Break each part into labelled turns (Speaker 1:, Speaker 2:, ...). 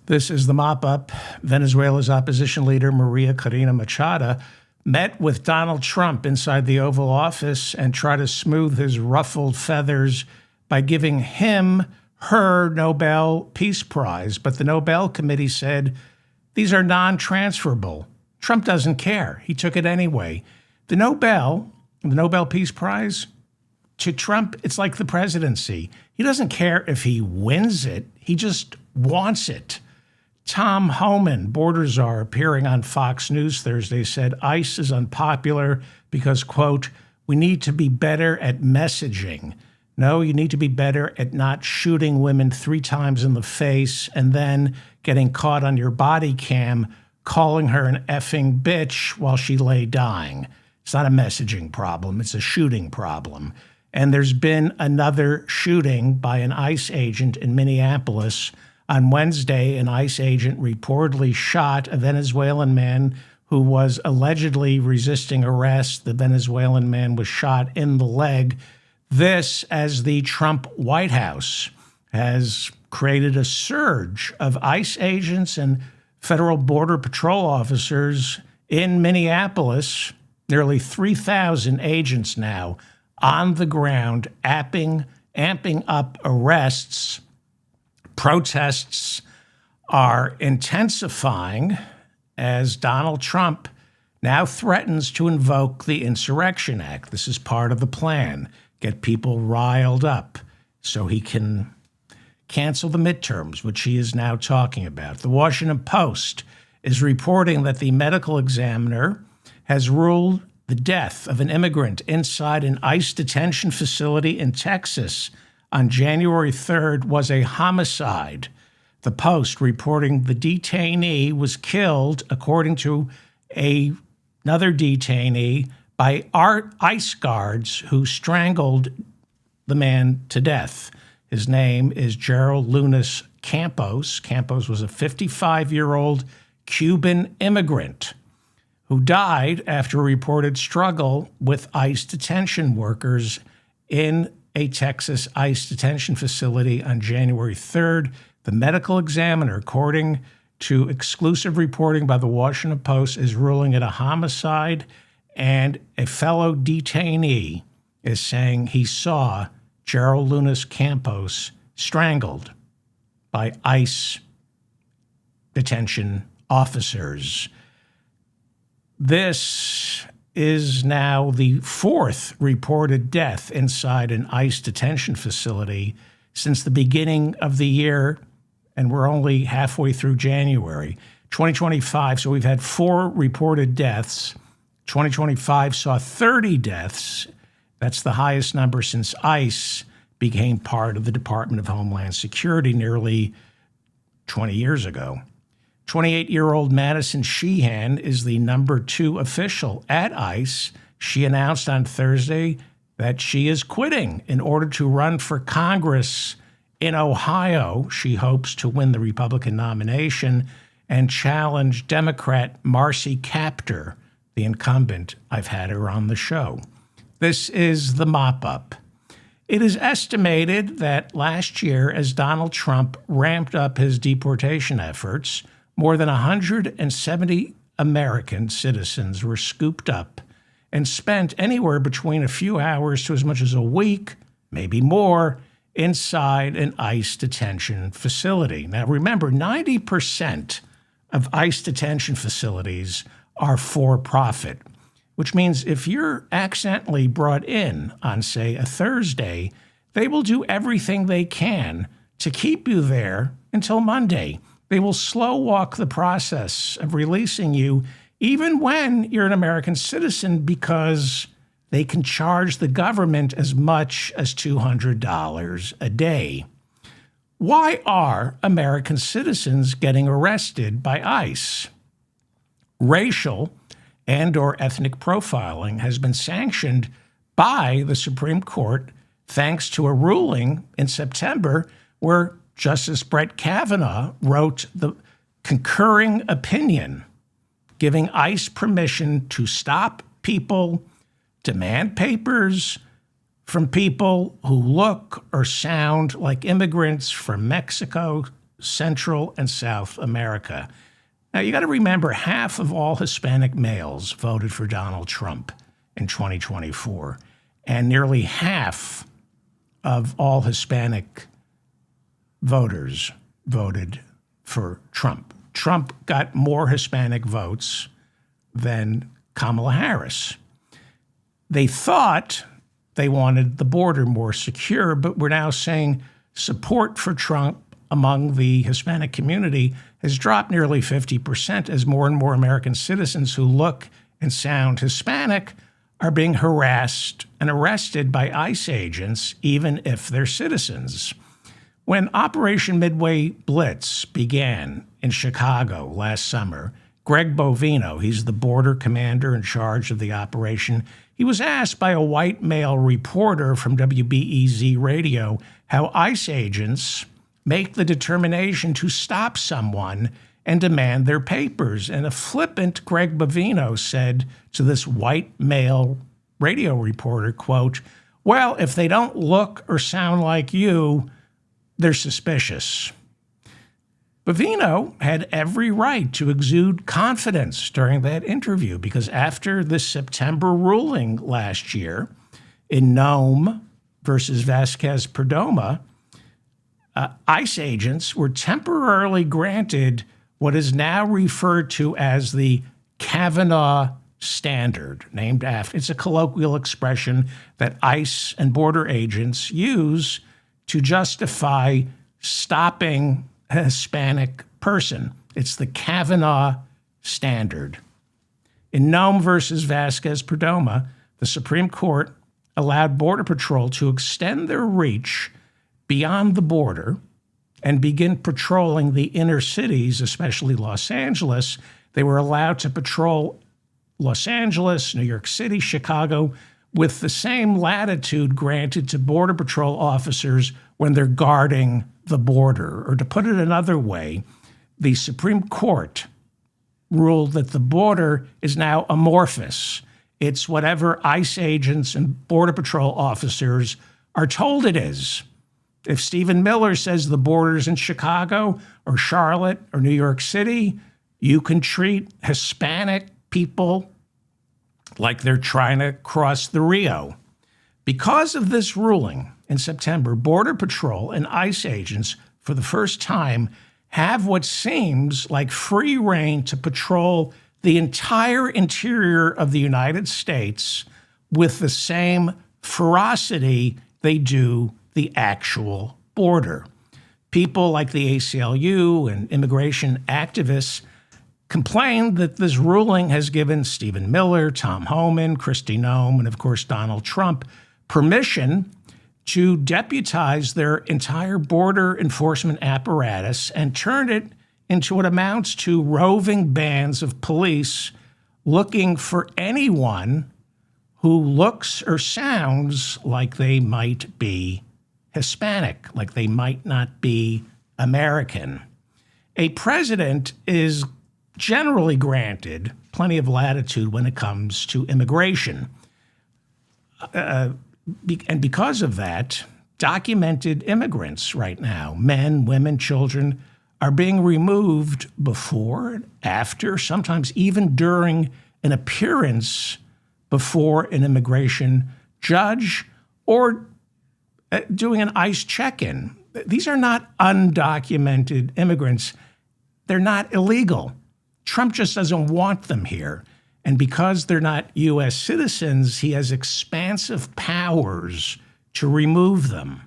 Speaker 1: This is the mop-up. Venezuela's opposition leader, Maria Corina Machado, met with Donald Trump inside the Oval Office and tried to smooth his ruffled feathers by giving him her Nobel Peace Prize. But the Nobel Committee said, these are non-transferable. Trump doesn't care. He took it anyway. The Nobel Peace Prize, to Trump, it's like the presidency. He doesn't care if he wins it. He just wants it. Tom Homan, border czar, appearing on Fox News Thursday, said ICE is unpopular because, quote, we need to be better at messaging. No, you need to be better at not shooting women 3 times in the face and then getting caught on your body cam calling her an effing bitch while she lay dying. It's not a messaging problem. It's a shooting problem. And there's been another shooting by an ICE agent in Minneapolis. On Wednesday, an ICE agent reportedly shot a Venezuelan man who was allegedly resisting arrest. The Venezuelan man was shot in the leg. This, as the Trump White House has created a surge of ICE agents and federal border patrol officers in Minneapolis, nearly 3,000 agents now on the ground, amping up arrests. Protests are intensifying as Donald Trump now threatens to invoke the Insurrection Act. This is part of the plan. Get people riled up so he can cancel the midterms, which he is now talking about. The Washington Post is reporting that the medical examiner has ruled the death of an immigrant inside an ICE detention facility in Texas on January 3rd was a homicide. The Post reporting the detainee was killed, according to another detainee, by ICE guards who strangled the man to death. His name is Gerald Lunas Campos. Campos was a 55-year-old Cuban immigrant who died after a reported struggle with ICE detention workers in a Texas ICE detention facility on January 3rd. The medical examiner, according to exclusive reporting by the Washington Post, is ruling it a homicide, and a fellow detainee is saying he saw Gerald Lunas Campos strangled by ICE detention officers. This is now the 4th reported death inside an ICE detention facility since the beginning of the year, and we're only halfway through January 2025. So we've had 4 reported deaths. 2025 saw 30 deaths. That's the highest number since ICE became part of the Department of Homeland Security nearly 20 years ago. 28-year-old Madison Sheehan is the number 2 official at ICE. She announced on Thursday that she is quitting in order to run for Congress in Ohio. She hopes to win the Republican nomination and challenge Democrat Marcy Kaptur, the incumbent. I've had her on the show. This is the mop-up. It is estimated that last year, as Donald Trump ramped up his deportation efforts, more than 170 American citizens were scooped up and spent anywhere between a few hours to as much as a week, maybe more, inside an ICE detention facility. Now, remember, 90% of ICE detention facilities are for-profit, which means if you're accidentally brought in on, say, a Thursday, they will do everything they can to keep you there until Monday. They will slow walk the process of releasing you, even when you're an American citizen, because they can charge the government as much as $200 a day. Why are American citizens getting arrested by ICE? Racial and/or ethnic profiling has been sanctioned by the Supreme Court thanks to a ruling in September where Justice Brett Kavanaugh wrote the concurring opinion giving ICE permission to stop people, demand papers from people who look or sound like immigrants from Mexico, Central, and South America. Now, you got to remember, half of all Hispanic males voted for Donald Trump in 2024, and nearly half of all Hispanic voters voted for Trump. Trump got more Hispanic votes than Kamala Harris. They thought they wanted the border more secure, but we're now saying support for Trump among the Hispanic community has dropped nearly 50% as more and more American citizens who look and sound Hispanic are being harassed and arrested by ICE agents, even if they're citizens. When Operation Midway Blitz began in Chicago last summer, Greg Bovino, he's the border commander in charge of the operation, he was asked by a white male reporter from WBEZ Radio how ICE agents make the determination to stop someone and demand their papers. And a flippant Greg Bovino said to this white male radio reporter, quote, "Well, if they don't look or sound like you, they're suspicious." Bovino had every right to exude confidence during that interview because after the September ruling last year in Nome versus Vasquez Perdomo, ICE agents were temporarily granted what is now referred to as the Kavanaugh Standard, named after, it's a colloquial expression that ICE and border agents use to justify stopping a Hispanic person. It's the Kavanaugh Standard. In Nome versus Vasquez Perdomo, the Supreme Court allowed Border Patrol to extend their reach beyond the border and begin patrolling the inner cities, especially Los Angeles. They were allowed to patrol Los Angeles, New York City, Chicago, with the same latitude granted to Border Patrol officers when they're guarding the border. Or to put it another way, the Supreme Court ruled that the border is now amorphous. It's whatever ICE agents and Border Patrol officers are told it is. If Stephen Miller says the border's in Chicago or Charlotte or New York City, you can treat Hispanic people like they're trying to cross the Rio. Because of this ruling in September, Border Patrol and ICE agents, for the first time, have what seems like free rein to patrol the entire interior of the United States with the same ferocity they do the actual border. People like the ACLU and immigration activists complained that this ruling has given Stephen Miller, Tom Homan, Kristi Noem, and of course Donald Trump permission to deputize their entire border enforcement apparatus and turn it into what amounts to roving bands of police looking for anyone who looks or sounds like they might be Hispanic, like they might not be American. A president is generally granted plenty of latitude when it comes to immigration. And because of that, documented immigrants right now, men, women, children, are being removed before, after, sometimes even during an appearance before an immigration judge or doing an ICE check-in. These are not undocumented immigrants. They're not illegal. Trump just doesn't want them here. And because they're not U.S. citizens, he has expansive powers to remove them.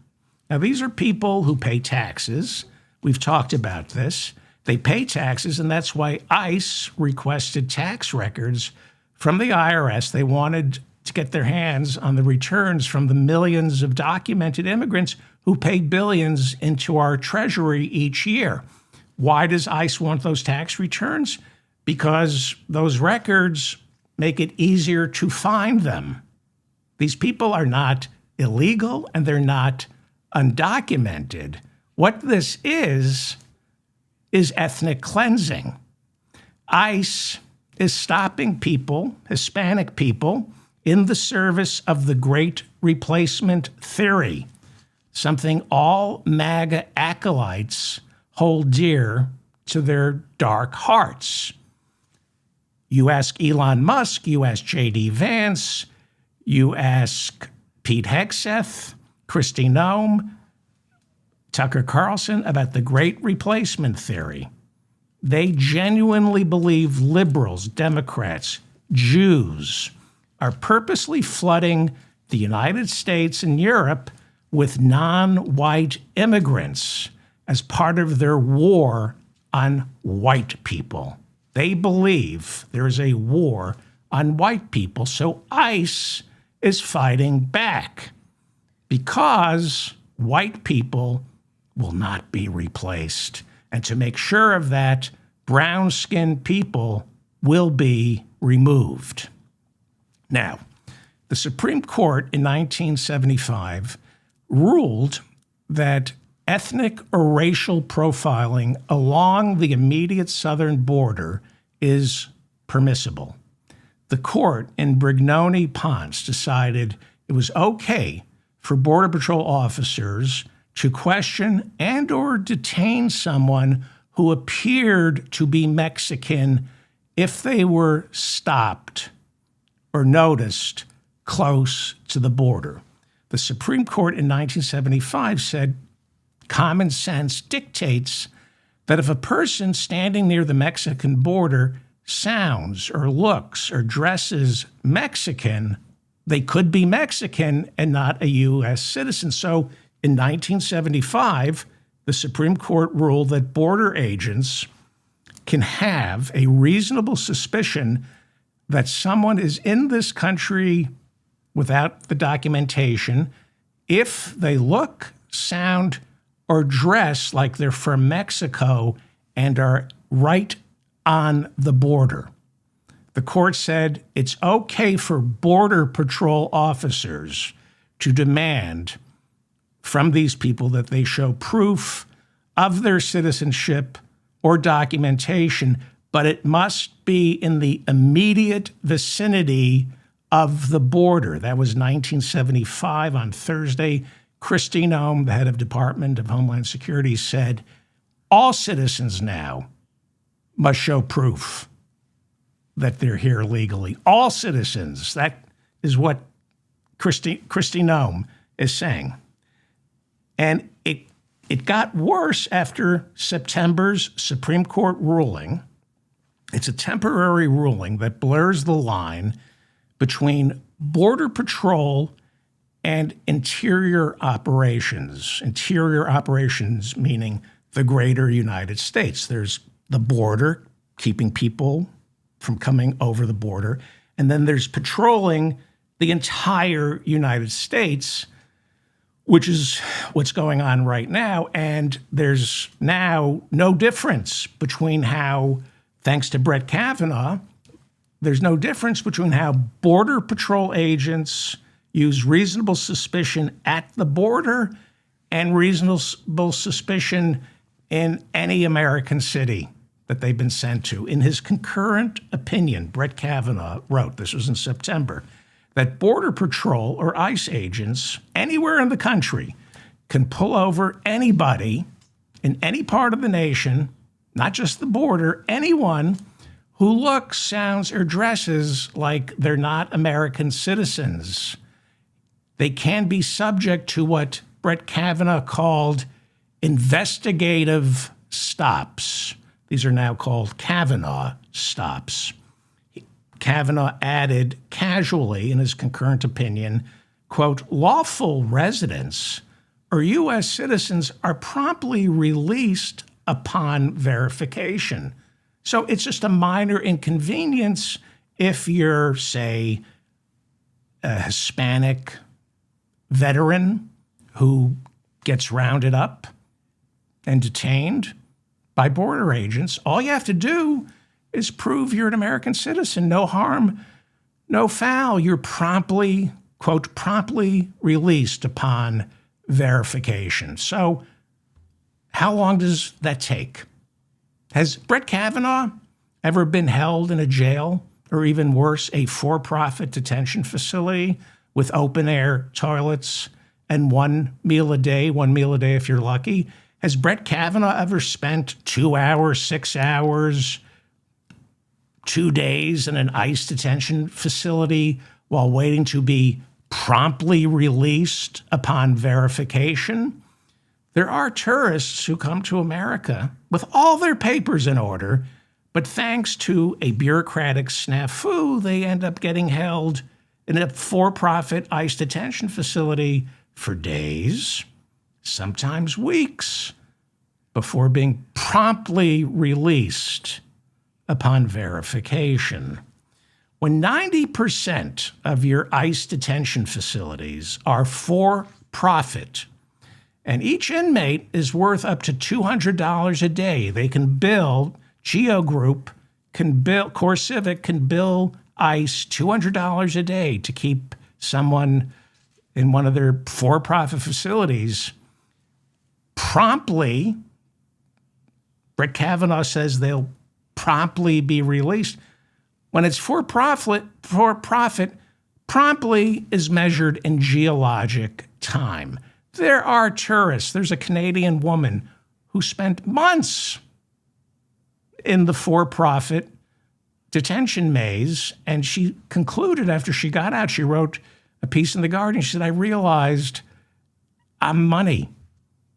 Speaker 1: Now, these are people who pay taxes. We've talked about this. They pay taxes, and that's why ICE requested tax records from the IRS. They wanted to get their hands on the returns from the millions of documented immigrants who pay billions into our treasury each year. Why does ICE want those tax returns? Because those records make it easier to find them. These people are not illegal and they're not undocumented. What this is ethnic cleansing. ICE is stopping people, Hispanic people, in the service of the Great Replacement theory, something all MAGA acolytes hold dear to their dark hearts. You ask Elon Musk, you ask J.D. Vance, you ask Pete Hegseth, Kristi Noem, Tucker Carlson about the Great Replacement theory. They genuinely believe liberals, Democrats, Jews are purposely flooding the United States and Europe with non-white immigrants as part of their war on white people. They believe there is a war on white people, so ICE is fighting back because white people will not be replaced. And to make sure of that, brown-skinned people will be removed. Now, the Supreme Court in 1975 ruled that ethnic or racial profiling along the immediate southern border is permissible. The court in Brignone-Ponce decided it was okay for Border Patrol officers to question and or detain someone who appeared to be Mexican if they were stopped or noticed close to the border. The Supreme Court in 1975 said common sense dictates that if a person standing near the Mexican border sounds or looks or dresses Mexican, they could be Mexican and not a U.S. citizen. So in 1975, the Supreme Court ruled that border agents can have a reasonable suspicion that someone is in this country without the documentation if they look, sound, or dress like they're from Mexico and are right on the border. The court said it's okay for Border Patrol officers to demand from these people that they show proof of their citizenship or documentation, but it must be in the immediate vicinity of the border. That was 1975 on Thursday. Kristi Noem, the head of Department of Homeland Security, said all citizens now must show proof that they're here legally. All citizens. That is what Kristi Noem is saying. And it got worse after September's Supreme Court ruling. It's a temporary ruling that blurs the line between Border Patrol and interior operations. Interior operations meaning the greater United States. There's the border, keeping people from coming over the border, and then there's patrolling the entire United States, which is what's going on right now. And there's now no difference between how, thanks to Brett Kavanaugh, there's no difference between how Border Patrol agents use reasonable suspicion at the border and reasonable suspicion in any American city that they've been sent to. In his concurrent opinion, Brett Kavanaugh wrote, this was in September, that Border Patrol or ICE agents anywhere in the country can pull over anybody in any part of the nation, not just the border, anyone who looks, sounds, or dresses like they're not American citizens. They can be subject to what Brett Kavanaugh called investigative stops. These are now called Kavanaugh stops. Kavanaugh added casually in his concurrent opinion, quote, lawful residents or U.S. citizens are promptly released upon verification. So it's just a minor inconvenience if you're, say, a Hispanic veteran who gets rounded up and detained by border agents. All you have to do is prove you're an American citizen. No harm, no foul. You're promptly, quote, promptly released upon verification. So how long does that take? Has Brett Kavanaugh ever been held in a jail or even worse, a for-profit detention facility with open-air toilets and one meal a day if you're lucky? Has Brett Kavanaugh ever spent 2 hours, 6 hours, 2 days in an ICE detention facility while waiting to be promptly released upon verification? There are tourists who come to America with all their papers in order, but thanks to a bureaucratic snafu, they end up getting held in a for-profit ICE detention facility for days, sometimes weeks, before being promptly released upon verification. When 90% of your ICE detention facilities are for-profit, and each inmate is worth up to $200 a day, they can bill, Geo Group can bill, CoreCivic can bill ICE $200 a day to keep someone in one of their for-profit facilities promptly. Brett Kavanaugh says they'll promptly be released. When it's for-profit, promptly is measured in geologic time. There are tourists. There's a Canadian woman who spent months in the for-profit detention maze, and she concluded after she got out, she wrote a piece in The Guardian. She said, I realized I'm money.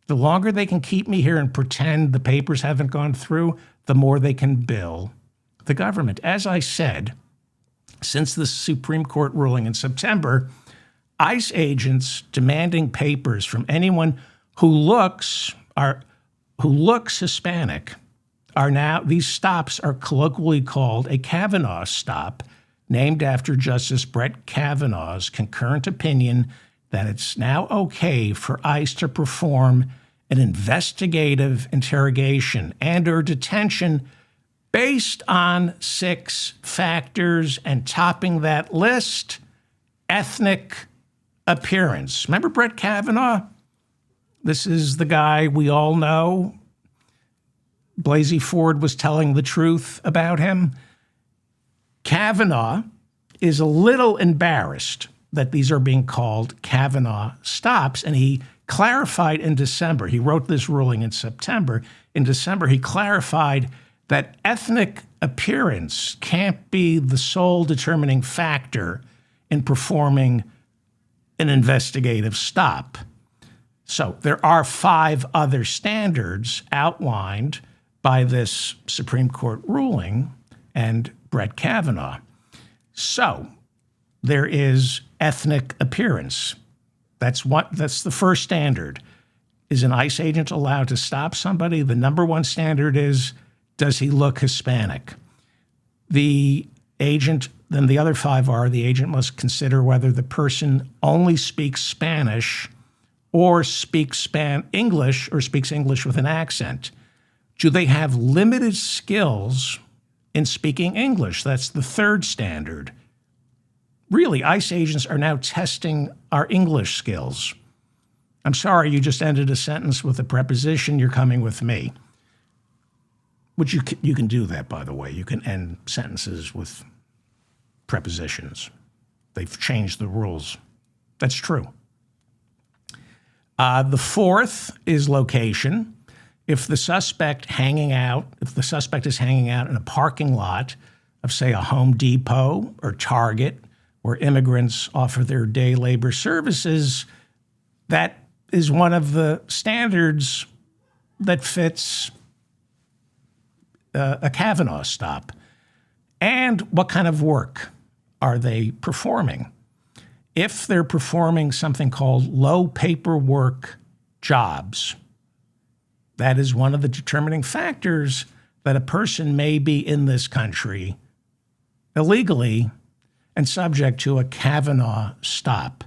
Speaker 1: The longer they can keep me here and pretend the papers haven't gone through, the more they can bill the government. As I said, since the Supreme Court ruling in September, ICE agents demanding papers from anyone who looks Hispanic are now, these stops are colloquially called a Kavanaugh stop, named after Justice Brett Kavanaugh's concurrent opinion that it's now okay for ICE to perform an investigative interrogation and/or detention based on 6 factors, and topping that list, ethnic appearance. Remember Brett Kavanaugh? This is the guy we all know. Blasey Ford was telling the truth about him. Kavanaugh is a little embarrassed that these are being called Kavanaugh stops, and he clarified in December. He wrote this ruling in September. In December, he clarified that ethnic appearance can't be the sole determining factor in performing an investigative stop. So there are 5 other standards outlined by this Supreme Court ruling and Brett Kavanaugh. So there is ethnic appearance. That's the first standard. Is an ICE agent allowed to stop somebody? The number one standard is, does he look Hispanic? The agent, then the other 5 are, the agent must consider whether the person only speaks Spanish or speaks English or speaks English with an accent. Do they have limited skills in speaking English? That's the third standard. Really, ICE agents are now testing our English skills. I'm sorry, you just ended a sentence with a preposition, you're coming with me. Which you can do that, by the way. You can end sentences with prepositions. They've changed the rules. That's true. The fourth is location. If the suspect is hanging out in a parking lot of, say, a Home Depot or Target, where immigrants offer their day labor services, that is one of the standards that fits a Kavanaugh stop. And what kind of work are they performing? If they're performing something called low paperwork jobs, that is one of the determining factors that a person may be in this country illegally and subject to a Kavanaugh stop.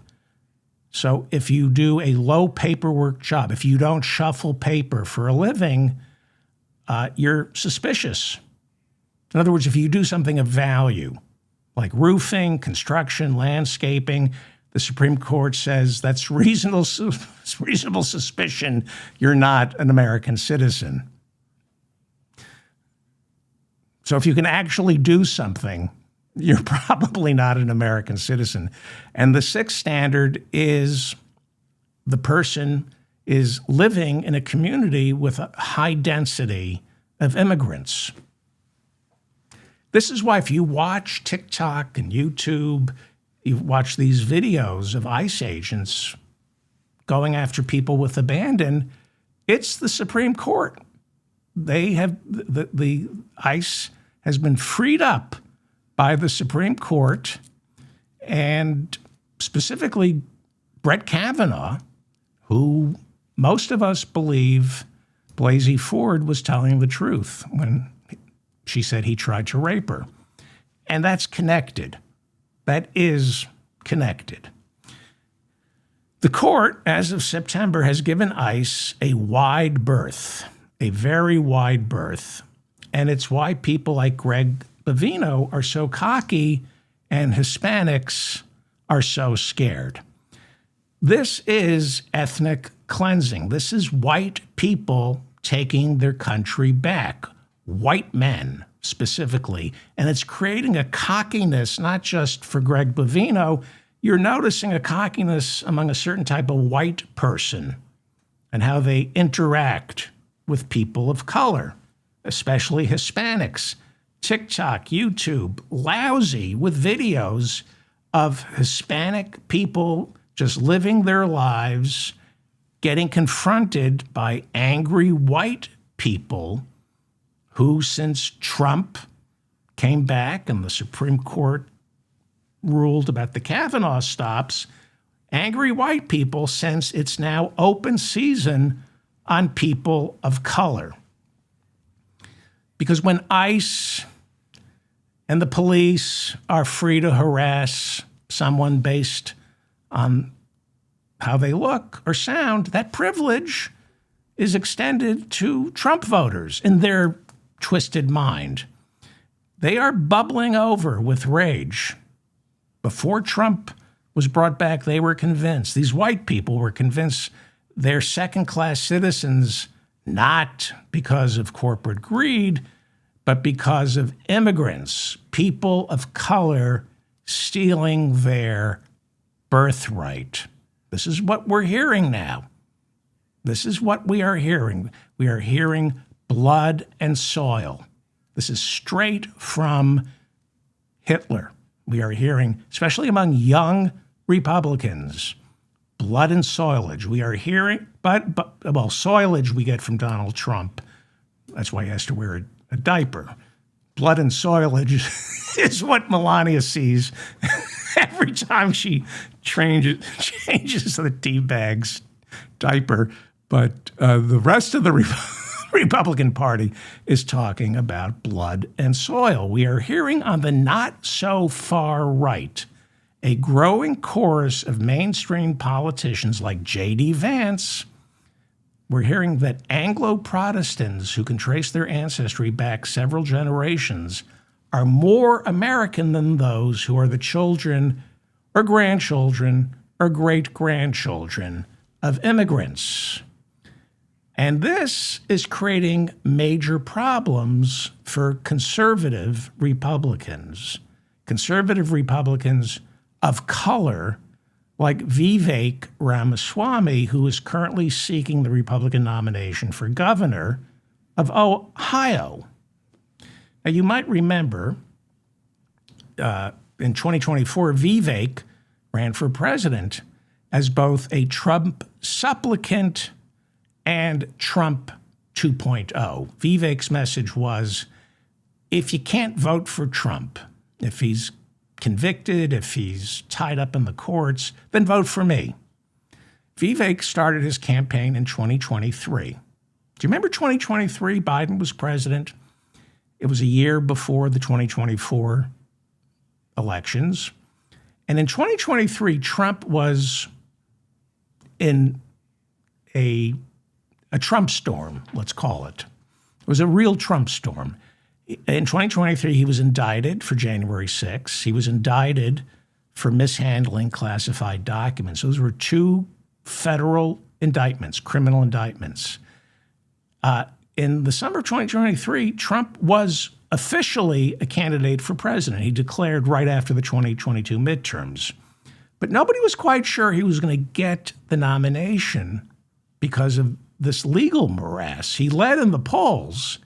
Speaker 1: So if you do a low paperwork job, if you don't shuffle paper for a living, you're suspicious. In other words, if you do something of value, like roofing, construction, landscaping, the Supreme Court says that's reasonable suspicion you're not an American citizen. So if you can actually do something, you're probably not an American citizen. And the sixth standard is the person is living in a community with a high density of immigrants. This is why if you watch TikTok and YouTube, you watch these videos of ICE agents going after people with abandon, it's the Supreme Court. They have, the ICE has been freed up by the Supreme Court, and specifically Brett Kavanaugh, who most of us believe Blasey Ford was telling the truth when she said he tried to rape her. And that's connected. That is connected. The court, as of September, has given ICE a wide berth, a very wide berth. And it's why people like Greg Bovino are so cocky and Hispanics are so scared. This is ethnic cleansing. This is white people taking their country back, white men specifically. And it's creating a cockiness, not just for Greg Bovino. You're noticing a cockiness among a certain type of white person and how they interact with people of color, especially Hispanics. TikTok, YouTube, lousy with videos of Hispanic people just living their lives, getting confronted by angry white people who, since Trump came back and the Supreme Court ruled about the Kavanaugh stops, angry white people sense it's now open season on people of color. Because when ICE and the police are free to harass someone based on how they look or sound, that privilege is extended to Trump voters in their twisted mind. They are bubbling over with rage. Before Trump was brought back, they were convinced, these white people were convinced they're second-class citizens, not because of corporate greed, but because of immigrants, people of color stealing their birthright. This is what we're hearing now. This is what we are hearing. We are hearing blood and soil. This is straight from Hitler. We are hearing, especially among young Republicans, blood and soilage. We are hearing, but soilage we get from Donald Trump. That's why he has to wear a diaper. Blood and soilage is what Melania sees every time she changes the tea bag's diaper. But the rest of the Republican Party is talking about blood and soil. We are hearing on the not so far right a growing chorus of mainstream politicians like J.D. Vance. We're hearing that Anglo-Protestants who can trace their ancestry back several generations are more American than those who are the children or grandchildren or great-grandchildren of immigrants. And this is creating major problems for conservative Republicans of color like Vivek Ramaswamy, who is currently seeking the Republican nomination for governor of Ohio. Now, you might remember in 2024, Vivek ran for president as both a Trump supplicant and Trump 2.0. Vivek's message was, if you can't vote for Trump, if he's convicted, if he's tied up in the courts, then vote for me. Vivek started his campaign in 2023. Do you remember 2023? Biden was president. It was a year before the 2024 elections. And in 2023, Trump was in a Trump storm, let's call it. It was a real Trump storm. In 2023, he was indicted for January 6th. He was indicted for mishandling classified documents. Those were two federal indictments, criminal indictments. In the summer of 2023, Trump was officially a candidate for president. He declared right after the 2022 midterms. But nobody was quite sure he was going to get the nomination because of this legal morass. He led in the polls.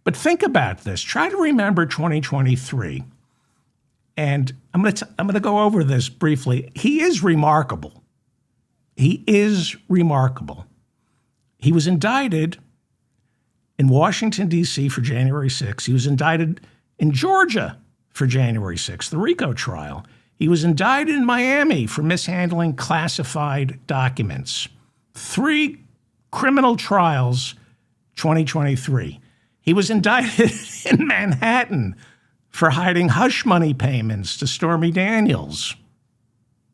Speaker 1: But think about this. Try to remember 2023. And I'm going to go over this briefly. He is remarkable. He is remarkable. He was indicted in Washington, D.C. for January 6th. He was indicted in Georgia for January 6th, the RICO trial. He was indicted in Miami for mishandling classified documents. 3 criminal trials, 2023. He was indicted in Manhattan for hiding hush money payments to Stormy Daniels.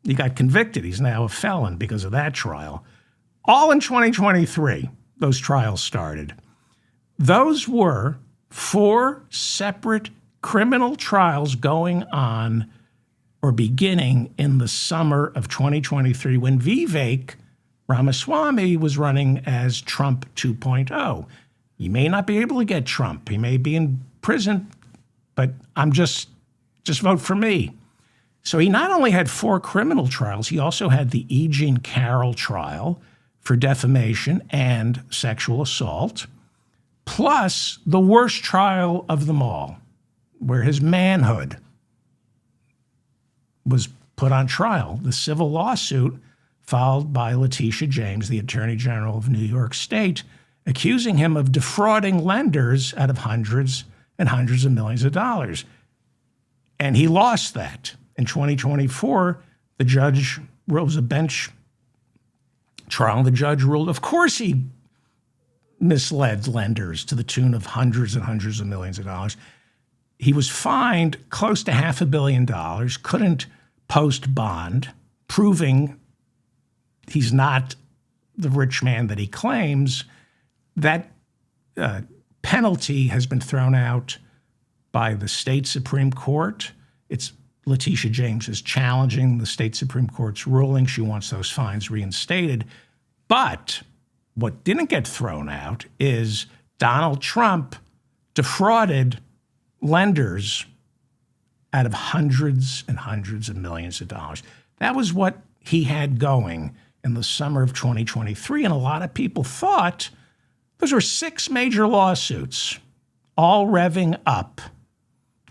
Speaker 1: He got convicted. He's now a felon because of that trial. All in 2023, those trials started. Those were 4 separate criminal trials going on or beginning in the summer of 2023 when Vivek Ramaswamy was running as Trump 2.0. You may not be able to get Trump. He may be in prison, but I'm just vote for me. So he not only had 4 criminal trials, he also had the E. Jean Carroll trial for defamation and sexual assault, plus the worst trial of them all, where his manhood was put on trial, the civil lawsuit filed by Letitia James, the Attorney General of New York State, accusing him of defrauding lenders out of hundreds and hundreds of millions of dollars. And he lost that. In 2024, the judge rose a bench trial. The judge ruled, of course, he misled lenders to the tune of hundreds and hundreds of millions of dollars. He was fined close to $500 million, couldn't post bond, proving he's not the rich man that he claims. That penalty has been thrown out by the state Supreme Court. It's Letitia James is challenging the state Supreme Court's ruling. She wants those fines reinstated. But what didn't get thrown out is Donald Trump defrauded lenders out of hundreds and hundreds of millions of dollars. That was what he had going in the summer of 2023. And a lot of people thought those were 6 major lawsuits, all revving up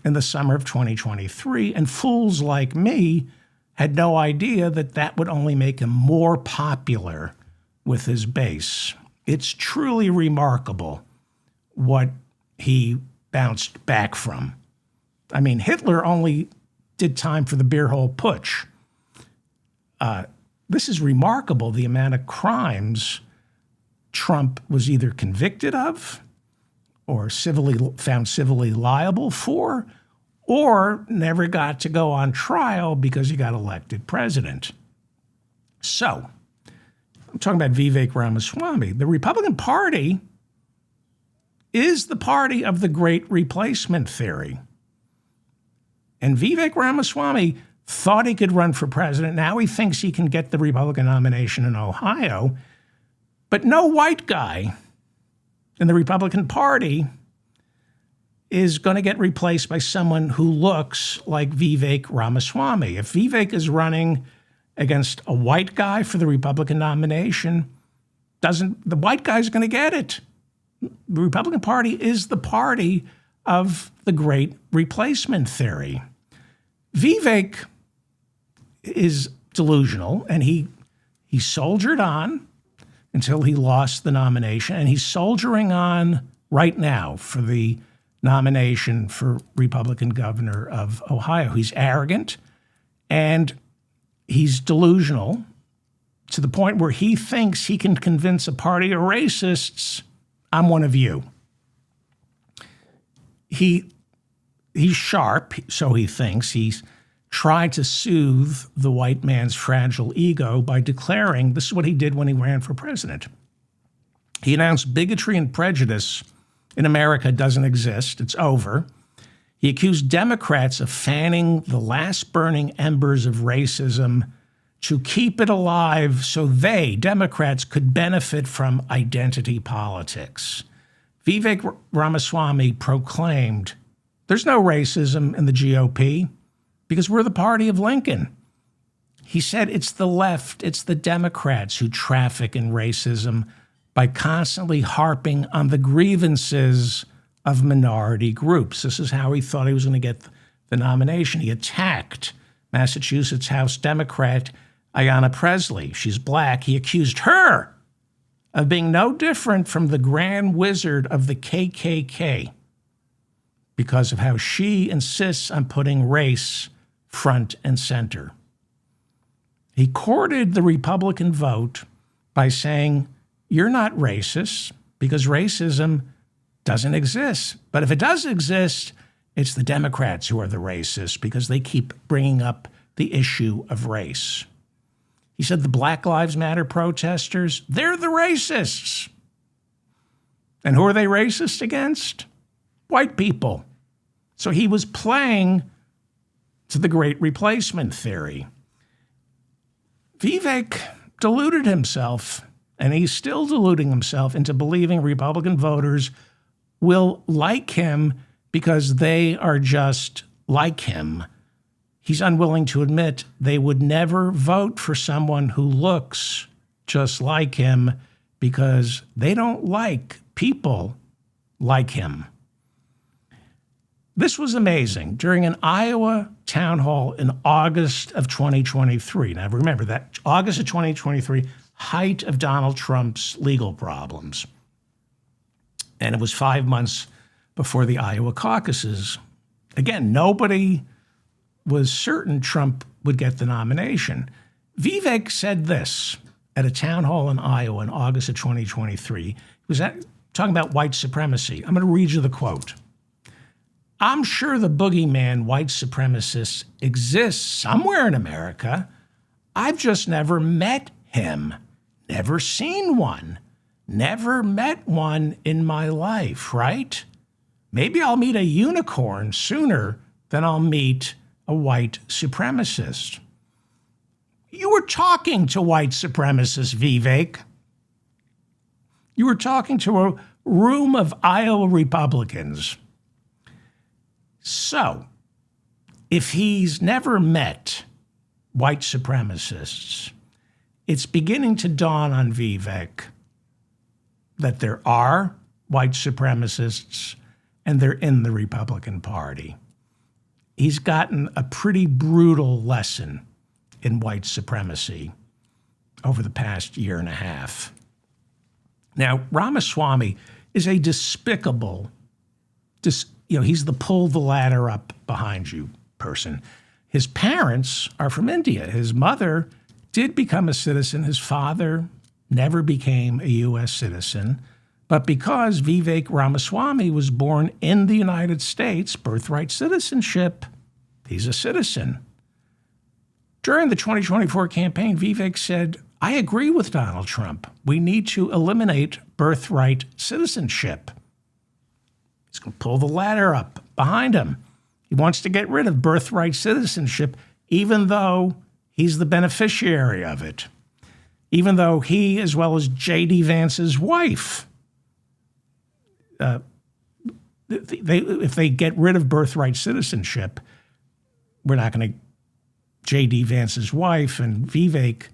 Speaker 1: in the summer of 2023. And fools like me had no idea that that would only make him more popular with his base. It's truly remarkable what he bounced back from. I mean, Hitler only did time for the beer hole putsch. This is remarkable, the amount of crimes Trump was either convicted of or found civilly liable for, or never got to go on trial because he got elected president. So, I'm talking about Vivek Ramaswamy. The Republican Party is the party of the great replacement theory. And Vivek Ramaswamy thought he could run for president. Now he thinks he can get the Republican nomination in Ohio. But no white guy in the Republican Party is going to get replaced by someone who looks like Vivek Ramaswamy. If Vivek is running against a white guy for the Republican nomination, the white guy's going to get it. The Republican Party is the party of the great replacement theory. Vivek is delusional, and he soldiered on until he lost the nomination, and he's soldiering on right now for the nomination for Republican governor of Ohio. He's arrogant, and he's delusional to the point where he thinks he can convince a party of racists, I'm one of you. He's sharp, so he thinks. He's tried to soothe the white man's fragile ego by declaring, this is what he did when he ran for president. He announced bigotry and prejudice in America doesn't exist. It's over. He accused Democrats of fanning the last burning embers of racism to keep it alive so they, Democrats, could benefit from identity politics. Vivek Ramaswamy proclaimed, there's no racism in the GOP because we're the party of Lincoln. He said it's the left, it's the Democrats who traffic in racism by constantly harping on the grievances of minority groups. This is how he thought he was going to get the nomination. He attacked Massachusetts House Democrat Ayanna Pressley. She's black. He accused her of being no different from the grand wizard of the KKK because of how she insists on putting race front and center. He courted the Republican vote by saying, you're not racist because racism doesn't exist. But if it does exist, it's the Democrats who are the racists because they keep bringing up the issue of race. He said the Black Lives Matter protesters, they're the racists. And who are they racist against? White people. So he was playing to the great replacement theory. Vivek deluded himself, and he's still deluding himself into believing Republican voters will like him because they are just like him. He's unwilling to admit they would never vote for someone who looks just like him because they don't like people like him. This was amazing. During an Iowa town hall in August of 2023. Now, remember that August of 2023, height of Donald Trump's legal problems. And it was 5 months before the Iowa caucuses. Again, nobody was certain Trump would get the nomination. Vivek said this at a town hall in Iowa in August of 2023. He was talking about white supremacy. I'm going to read you the quote. I'm sure the boogeyman white supremacist exists somewhere in America. I've just never met him, never seen one, never met one in my life, right? Maybe I'll meet a unicorn sooner than I'll meet a white supremacist. You were talking to white supremacists, Vivek. You were talking to a room of Iowa Republicans. So, if he's never met white supremacists, it's beginning to dawn on Vivek that there are white supremacists and they're in the Republican Party. He's gotten a pretty brutal lesson in white supremacy over the past year and a half. Now, Ramaswamy is a despicable, he's the pull the ladder up behind you person. His parents are from India. His mother did become a citizen. His father never became a U.S. citizen. But because Vivek Ramaswamy was born in the United States, birthright citizenship, he's a citizen. During the 2024 campaign, Vivek said, I agree with Donald Trump. We need to eliminate birthright citizenship. He's going to pull the ladder up behind him. He wants to get rid of birthright citizenship, even though he's the beneficiary of it, even though he, as well as J.D. Vance's wife, if they get rid of birthright citizenship, we're not going to, J.D. Vance's wife and Vivek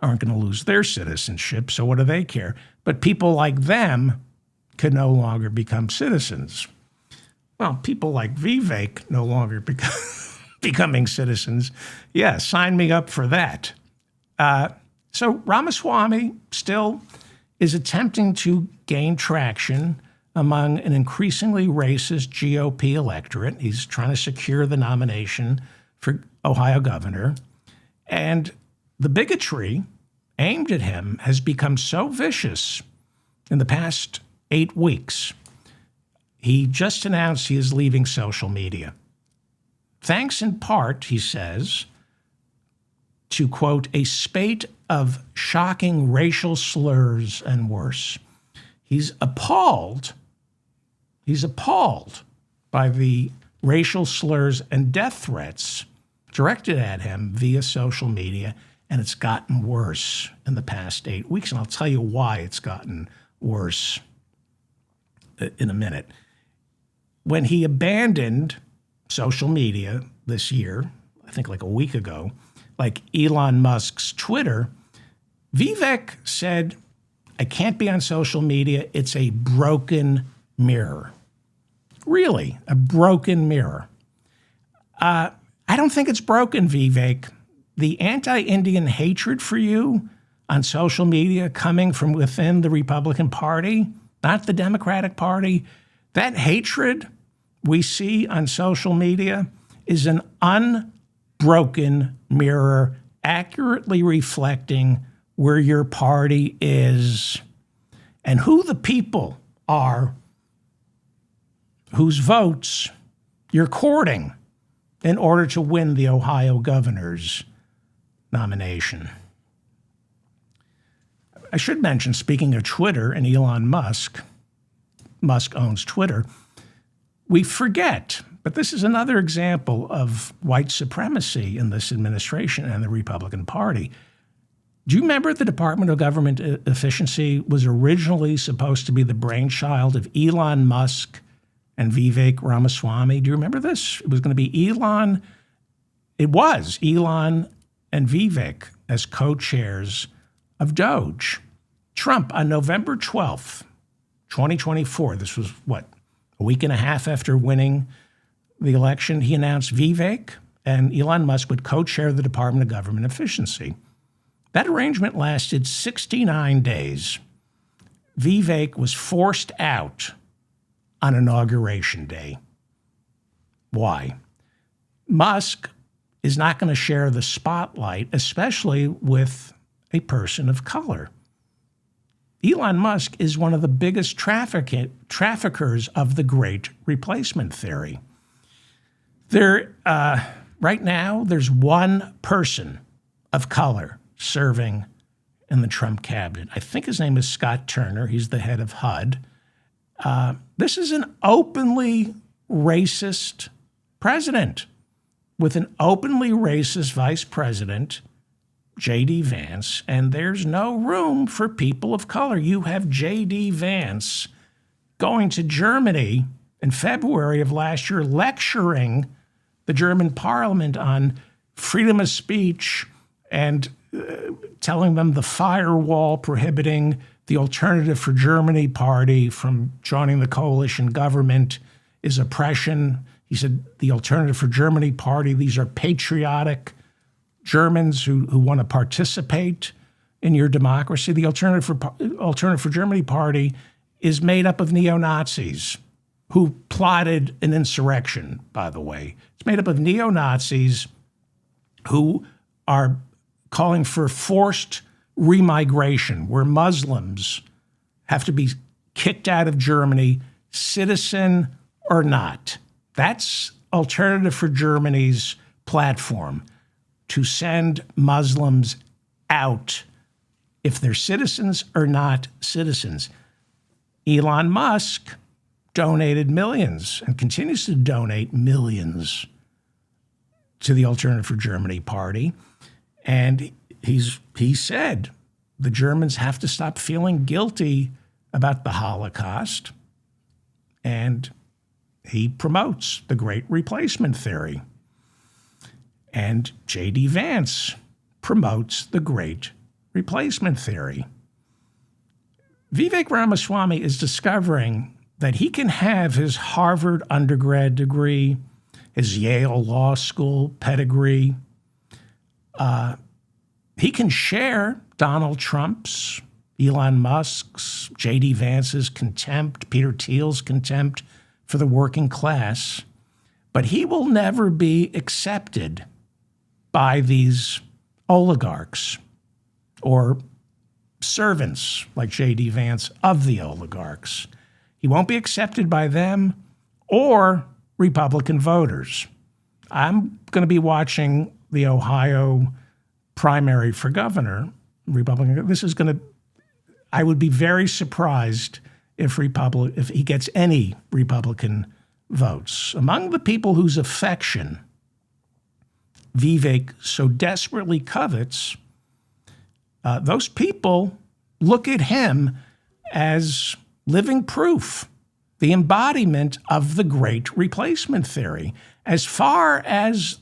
Speaker 1: aren't going to lose their citizenship, so what do they care? But people like them can no longer become citizens. Well, people like Vivek no longer becoming citizens. Yeah, sign me up for that. So Ramaswamy still is attempting to gain traction among an increasingly racist GOP electorate. He's trying to secure the nomination for Ohio governor. And the bigotry aimed at him has become so vicious in the past 8 weeks. He just announced he is leaving social media. Thanks in part, he says, to, quote, a spate of shocking racial slurs and worse. He's appalled by the racial slurs and death threats directed at him via social media, and it's gotten worse in the past 8 weeks. And I'll tell you why it's gotten worse in a minute. When he abandoned social media this year, I think like a week ago, like Elon Musk's Twitter, Vivek said, I can't be on social media. It's a broken mirror. Really, a broken mirror. I don't think it's broken, Vivek. The anti-Indian hatred for you on social media coming from within the Republican Party, not the Democratic Party, that hatred we see on social media is an unbroken mirror accurately reflecting where your party is and who the people are whose votes you're courting in order to win the Ohio governor's nomination. I should mention, speaking of Twitter and Elon Musk, Musk owns Twitter, we forget, but this is another example of white supremacy in this administration and the Republican Party. Do you remember the Department of Government Efficiency was originally supposed to be the brainchild of Elon Musk and Vivek Ramaswamy? Do you remember this? It was going to be Elon and Vivek as co-chairs of DOGE. Trump, on November 12th, 2024, this was a week and a half after winning the election, he announced Vivek and Elon Musk would co-chair the Department of Government Efficiency. That arrangement lasted 69 days. Vivek was forced out on Inauguration Day. Why? Musk is not going to share the spotlight, especially with a person of color. Elon Musk is one of the biggest traffickers of the Great Replacement Theory. Right now, there's one person of color serving in the Trump cabinet. I think his name is Scott Turner. He's the head of HUD. This is an openly racist president with an openly racist vice president, J.D. Vance, and there's no room for people of color. You have J.D. Vance going to Germany in February of last year, lecturing the German parliament on freedom of speech and telling them the firewall prohibiting the Alternative for Germany party from joining the coalition government is oppression. He said the Alternative for Germany party, these are patriotic Germans who want to participate in your democracy. The Alternative for Germany party is made up of neo-Nazis who plotted an insurrection, by the way. It's made up of neo-Nazis who are calling for forced remigration, where Muslims have to be kicked out of Germany, citizen or not. That's Alternative for Germany's platform, to send Muslims out if they're citizens or not citizens. Elon Musk donated millions and continues to donate millions to the Alternative for Germany party. And he said the Germans have to stop feeling guilty about the Holocaust. And he promotes the Great Replacement Theory. And J.D. Vance promotes the Great Replacement Theory. Vivek Ramaswamy is discovering that he can have his Harvard undergrad degree, his Yale Law School pedigree. He can share Donald Trump's, Elon Musk's, J.D. Vance's contempt, Peter Thiel's contempt for the working class, but he will never be accepted by these oligarchs or servants like J.D. Vance of the oligarchs. He won't be accepted by them or Republican voters. I'm going to be watching the Ohio primary for governor, Republican. I would be very surprised if he gets any Republican votes. Among the people whose affection Vivek so desperately covets, those people look at him as living proof, the embodiment of the Great Replacement Theory. As far as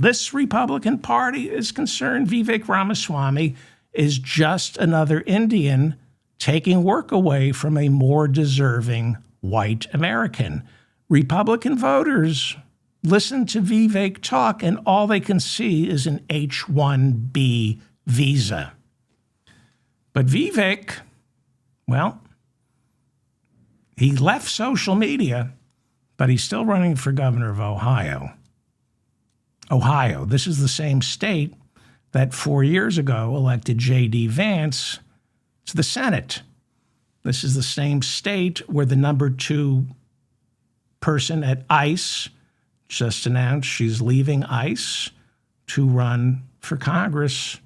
Speaker 1: this Republican Party is concerned, Vivek Ramaswamy is just another Indian taking work away from a more deserving white American. Republican voters listen to Vivek talk, and all they can see is an H-1B visa. But Vivek, well, he left social media, but he's still running for governor of Ohio. Ohio, this is the same state that 4 years ago elected J.D. Vance to the Senate. This is the same state where the number 2 person at ICE just announced she's leaving ICE to run for Congress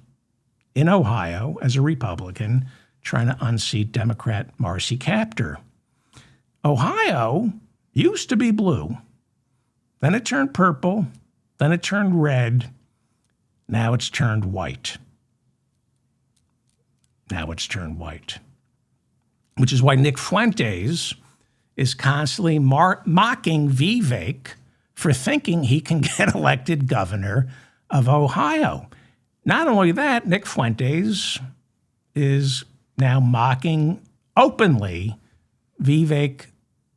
Speaker 1: in Ohio as a Republican, trying to unseat Democrat Marcy Kaptur. Ohio used to be blue. Then it turned purple. Then it turned red. Now it's turned white. Which is why Nick Fuentes is constantly mocking Vivek for thinking he can get elected governor of Ohio. Not only that, Nick Fuentes is now mocking openly Vivek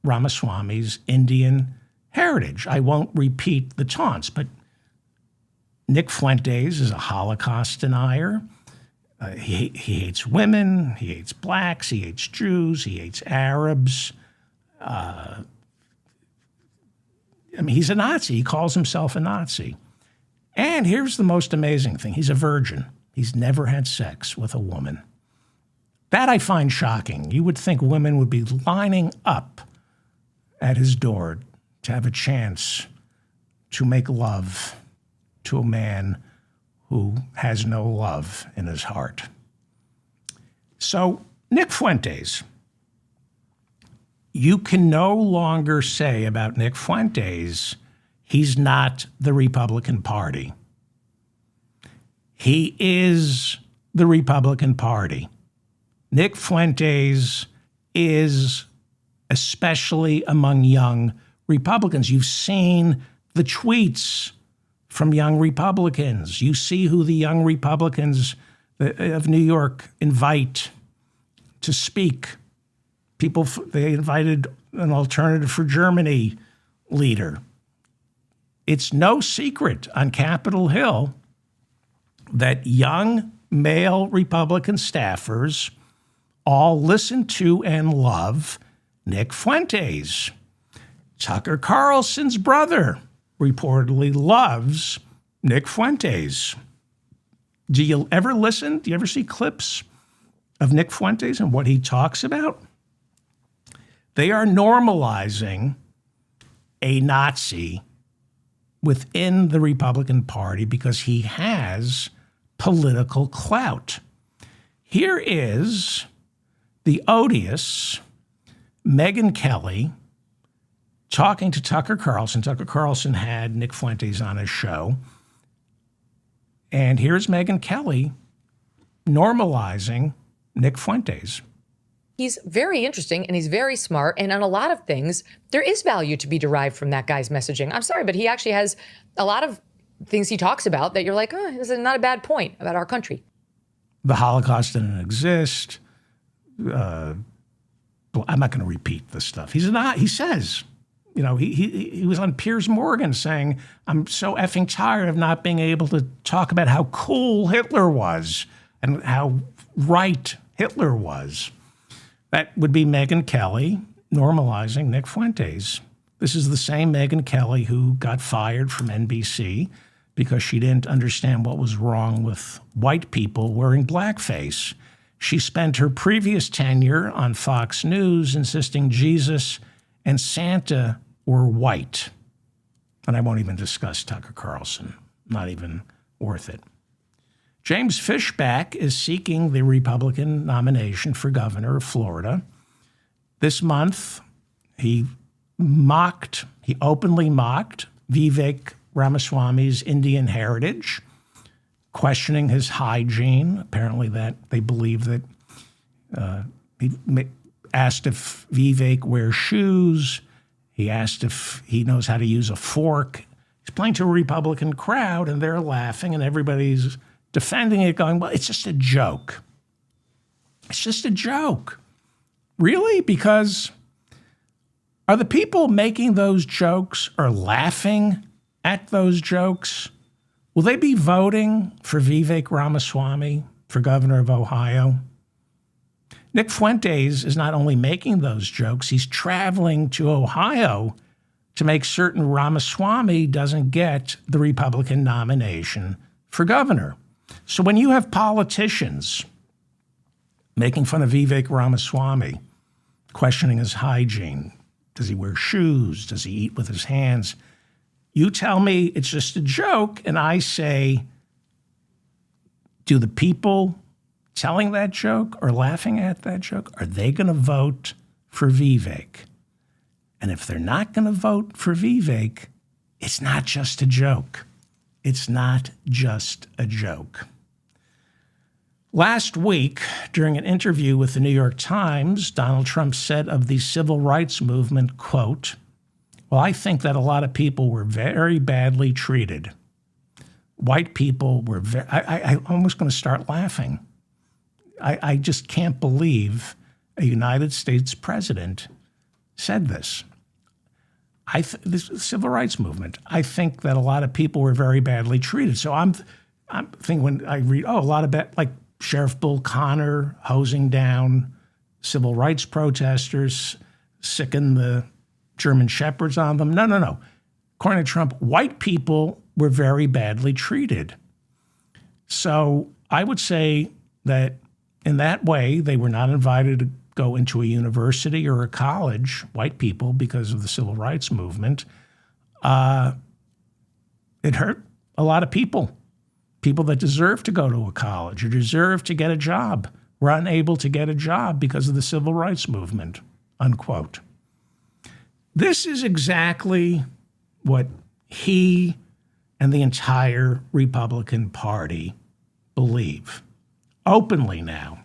Speaker 1: Ramaswamy's Indian heritage. I won't repeat the taunts, but Nick Fuentes is a Holocaust denier. He hates women, he hates blacks, he hates Jews, he hates Arabs. He's a Nazi. He calls himself a Nazi. And here's the most amazing thing. He's a virgin. He's never had sex with a woman. That I find shocking. You would think women would be lining up at his door to have a chance to make love to a man who has no love in his heart. So, Nick Fuentes, you can no longer say about Nick Fuentes, he's not the Republican Party. He is the Republican Party. Nick Fuentes is, especially among young Republicans, you've seen the tweets from young Republicans. You see who the young Republicans of New York invite to speak. They invited an Alternative for Germany leader. It's no secret on Capitol Hill that young male Republican staffers all listen to and love Nick Fuentes. Tucker Carlson's brother reportedly loves Nick Fuentes. Do you ever listen? Do you ever see clips of Nick Fuentes and what he talks about? They are normalizing a Nazi within the Republican Party because he has political clout. Here is the odious Megyn Kelly talking to Tucker Carlson. Tucker Carlson had Nick Fuentes on his show. And here's Megyn Kelly normalizing Nick Fuentes.
Speaker 2: He's very interesting and he's very smart. And on a lot of things, there is value to be derived from that guy's messaging. I'm sorry, but he actually has a lot of things he talks about that you're like, oh, this is not a bad point about our country.
Speaker 1: The Holocaust didn't exist. I'm not going to repeat this stuff. He says, he was on Piers Morgan saying, I'm so effing tired of not being able to talk about how cool Hitler was and how right Hitler was. That would be Megyn Kelly normalizing Nick Fuentes. This is the same Megyn Kelly who got fired from NBC because she didn't understand what was wrong with white people wearing blackface. She spent her previous tenure on Fox News insisting Jesus and Santa were white. And I won't even discuss Tucker Carlson. Not even worth it. James Fishback is seeking the Republican nomination for governor of Florida. This month, he openly mocked Vivek Ramaswamy's Indian heritage, questioning his hygiene. Apparently that they believe that he asked if Vivek wears shoes. He asked if he knows how to use a fork. He's playing to a Republican crowd, and they're laughing, and everybody's defending it, going, well, it's just a joke. It's just a joke. Really? Because are the people making those jokes or laughing at those jokes, will they be voting for Vivek Ramaswamy for governor of Ohio? Nick Fuentes is not only making those jokes, he's traveling to Ohio to make certain Ramaswamy doesn't get the Republican nomination for governor. So when you have politicians making fun of Vivek Ramaswamy, questioning his hygiene, does he wear shoes? Does he eat with his hands? You tell me it's just a joke, and I say, do the people telling that joke or laughing at that joke, are they going to vote for Vivek? And if they're not going to vote for Vivek, it's not just a joke. It's not just a joke. Last week, during an interview with the New York Times, Donald Trump said of the civil rights movement, quote, well, I think that a lot of people were very badly treated. White people were I'm almost going to start laughing. I just can't believe a United States president said this. This civil rights movement, I think that a lot of people were very badly treated. So I'm thinking when I read, a lot of like Sheriff Bull Connor hosing down civil rights protesters, sicking the German shepherds on them. No. According to Trump, white people were very badly treated. So I would say that in that way, they were not invited to go into a university or a college, white people, because of the civil rights movement. It hurt a lot of people that deserve to go to a college or deserve to get a job were unable to get a job because of the civil rights movement, unquote. This is exactly what he and the entire Republican Party believe, openly now.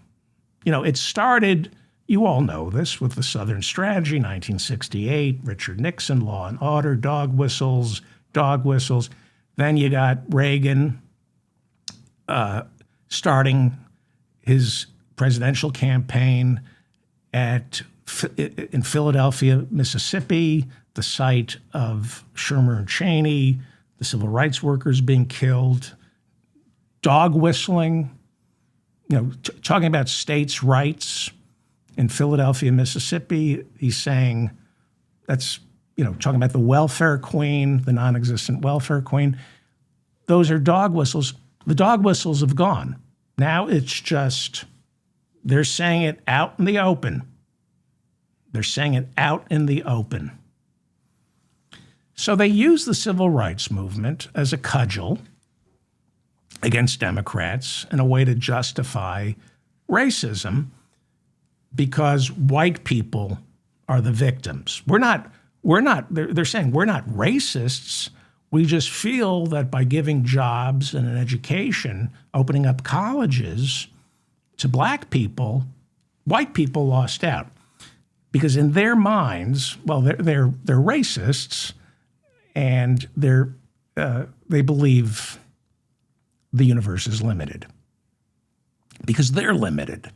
Speaker 1: You know, it started, you all know this, with the Southern Strategy, 1968, Richard Nixon, Law and Order, dog whistles. Then you got Reagan starting his presidential campaign in Philadelphia, Mississippi, the site of Sherman and Cheney, the civil rights workers being killed, dog whistling, talking about states' rights in Philadelphia, Mississippi. He's saying that's, talking about the welfare queen, the non-existent welfare queen. Those are dog whistles. The dog whistles have gone. Now it's just, they're saying it out in the open. So they use the civil rights movement as a cudgel against Democrats and a way to justify racism because white people are the victims. They're saying we're not racists. We just feel that by giving jobs and an education, opening up colleges to black people, white people lost out. Because in their minds, well, they're racists, and they believe the universe is limited because they're limited.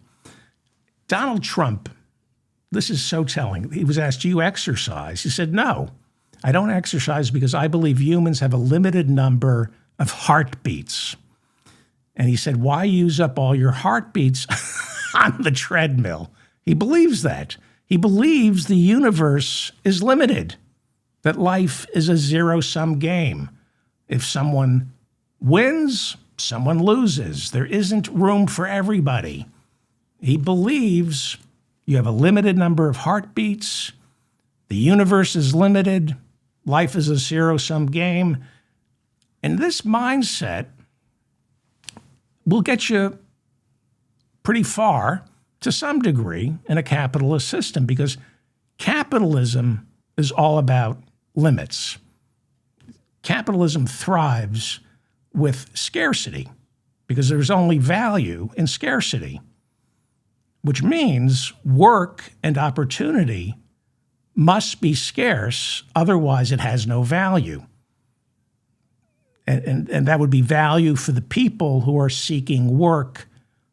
Speaker 1: Donald Trump, this is so telling. He was asked, do you exercise? He said, no, I don't exercise because I believe humans have a limited number of heartbeats. And he said, why use up all your heartbeats on the treadmill? He believes that. He believes the universe is limited, that life is a zero-sum game. If someone wins, someone loses. There isn't room for everybody. He believes you have a limited number of heartbeats. The universe is limited. Life is a zero-sum game. And this mindset will get you pretty far to some degree in a capitalist system because capitalism is all about limits. Capitalism thrives with scarcity because there's only value in scarcity, which means work and opportunity must be scarce, otherwise it has no value. And that would be value for the people who are seeking work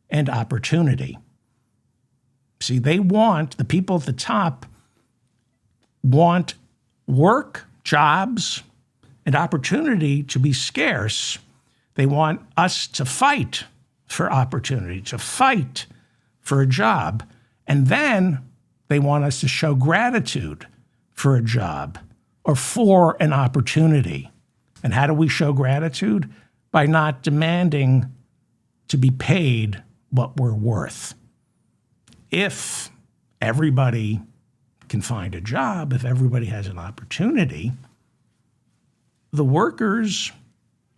Speaker 1: and opportunity. See, the people at the top want work, jobs, and opportunity to be scarce. They want us to fight for opportunity, to fight for a job. And then they want us to show gratitude for a job or for an opportunity. And how do we show gratitude? By not demanding to be paid what we're worth. If everybody can find a job, if everybody has an opportunity, the workers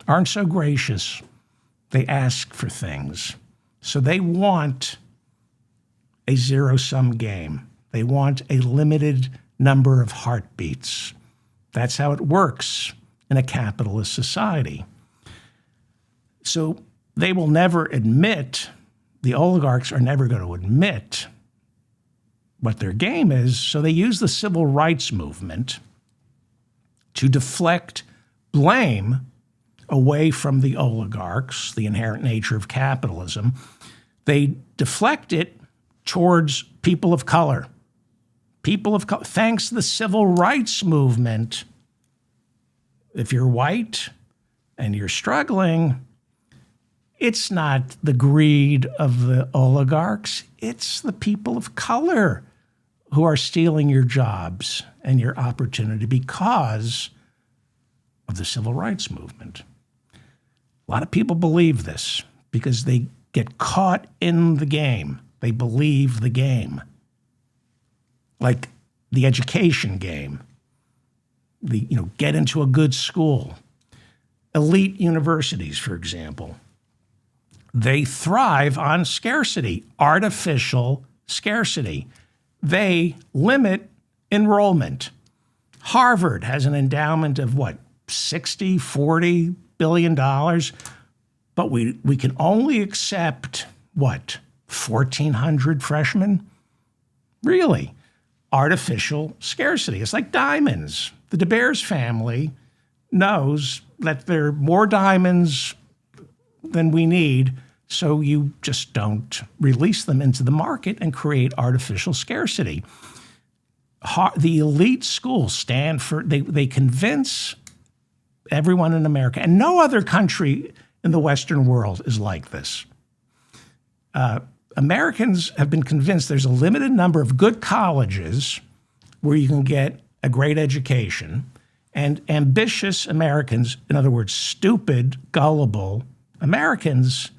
Speaker 1: aren't so gracious. They ask for things. So they want a zero-sum game. They want a limited number of heartbeats. That's how it works in a capitalist society. So they will never admit, the oligarchs are never going to admit what their game is, so they use the civil rights movement to deflect blame away from the oligarchs, the inherent nature of capitalism. They deflect it towards people of color. Thanks to the civil rights movement, if you're white and you're struggling, it's not the greed of the oligarchs, it's the people of color who are stealing your jobs and your opportunity because of the civil rights movement. A lot of people believe this because they get caught in the game. They believe the game. Like the education game. Get into a good school. Elite universities, for example, they thrive on scarcity, artificial scarcity. They limit enrollment. Harvard has an endowment of $40 billion, but we can only accept 1,400 freshmen? Really? Artificial scarcity. It's like diamonds. The De Beers family knows that there are more diamonds than we need, so you just don't release them into the market and create artificial scarcity. The elite schools, Stanford, they convince everyone in America, and no other country in the Western world is like this. Americans have been convinced there's a limited number of good colleges where you can get a great education, and ambitious Americans, in other words, stupid, gullible Americans,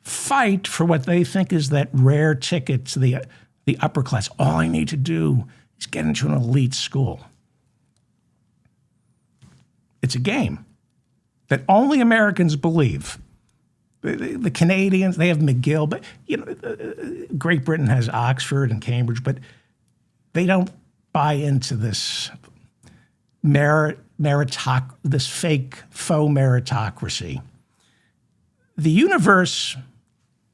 Speaker 1: fight for what they think is that rare ticket to the upper class. All I need to do is get into an elite school. It's a game that only Americans believe. The Canadians, they have McGill, but Great Britain has Oxford and Cambridge, but they don't buy into this this fake faux meritocracy. The universe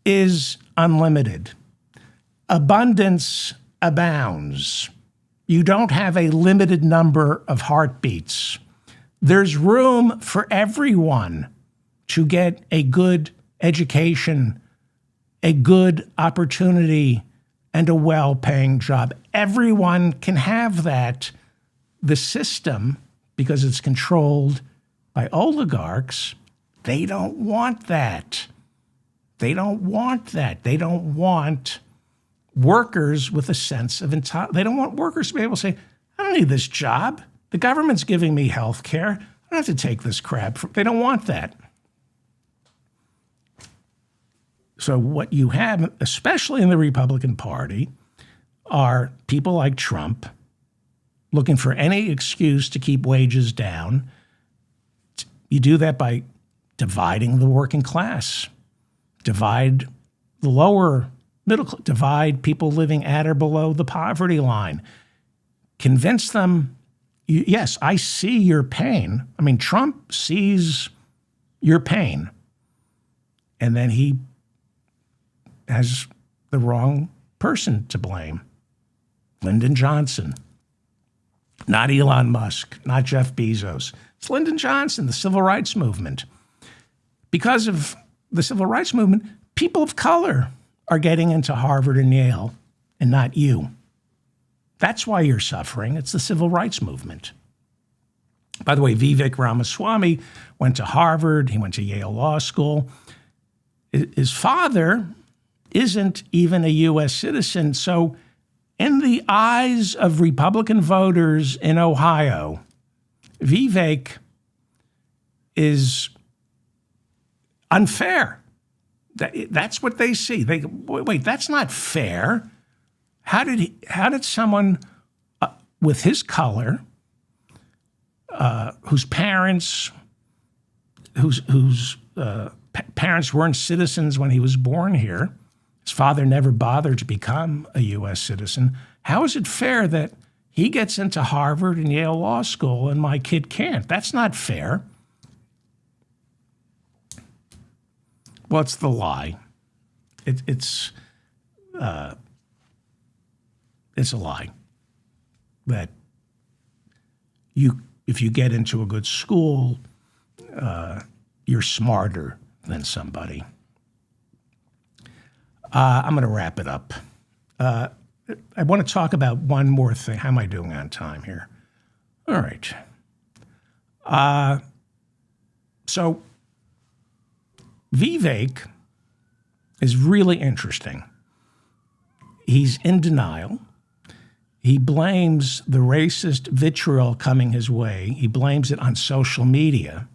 Speaker 1: is unlimited. Abundance abounds. You don't have a limited number of heartbeats. There's room for everyone to get a good education, a good opportunity, and a well-paying job. Everyone can have that. The system, because it's controlled by oligarchs, they don't want that. They don't want that. They don't want workers with a sense of entitlement. They don't want workers to be able to say, I don't need this job. The government's giving me health care. I don't have to take this crap. They don't want that. So what you have, especially in the Republican Party, are people like Trump looking for any excuse to keep wages down. You do that by dividing the working class, divide the lower middle class, divide people living at or below the poverty line, convince them, yes, I see your pain. I mean, Trump sees your pain, and then he has the wrong person to blame. Lyndon Johnson, not Elon Musk, not Jeff Bezos. It's Lyndon Johnson, the civil rights movement. Because of the civil rights movement, people of color are getting into Harvard and Yale, and not you. That's why you're suffering. It's the civil rights movement. By the way, Vivek Ramaswamy went to Harvard. He went to Yale Law School. His father isn't even a U.S. citizen. So in the eyes of Republican voters in Ohio, Vivek is unfair. That's what they see. They wait. That's not fair. How did someone with his color, whose parents weren't citizens when he was born here, his father never bothered to become a U.S. citizen. How is it fair that he gets into Harvard and Yale Law School and my kid can't? That's not fair. Well, it's the lie. It's a lie that if you get into a good school, you're smarter than somebody. I'm going to wrap it up. I want to talk about one more thing. How am I doing on time here? All right. So Vivek is really interesting. He's in denial. He blames the racist vitriol coming his way. He blames it on social media.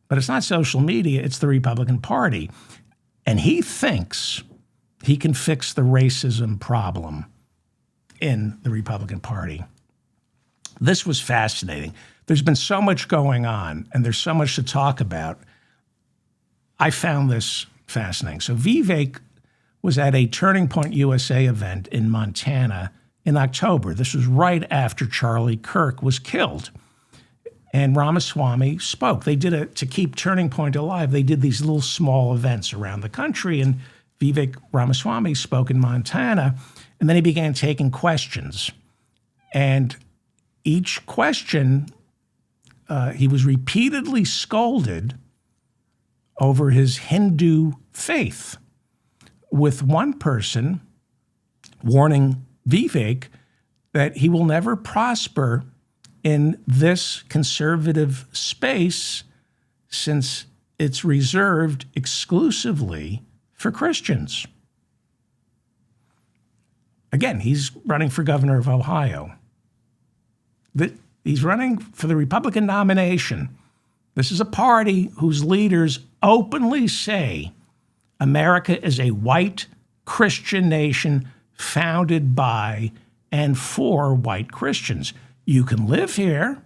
Speaker 1: But it's not social media, it's the Republican Party. And he thinks he can fix the racism problem in the Republican Party. This was fascinating. There's been so much going on, and there's so much to talk about. I found this fascinating. So Vivek was at a Turning Point USA event in Montana in October. This was right after Charlie Kirk was killed. And Ramaswamy spoke. They did it to keep Turning Point alive. They did these little small events around the country, and Vivek Ramaswamy spoke in Montana, and then he began taking questions. And each question, he was repeatedly scolded over his Hindu faith, with one person warning Vivek that he will never prosper in this conservative space since it's reserved exclusively for Christians. Again, he's running for governor of Ohio. He's running for the Republican nomination. This is a party whose leaders openly say America is a white Christian nation founded by and for white Christians. You can live here,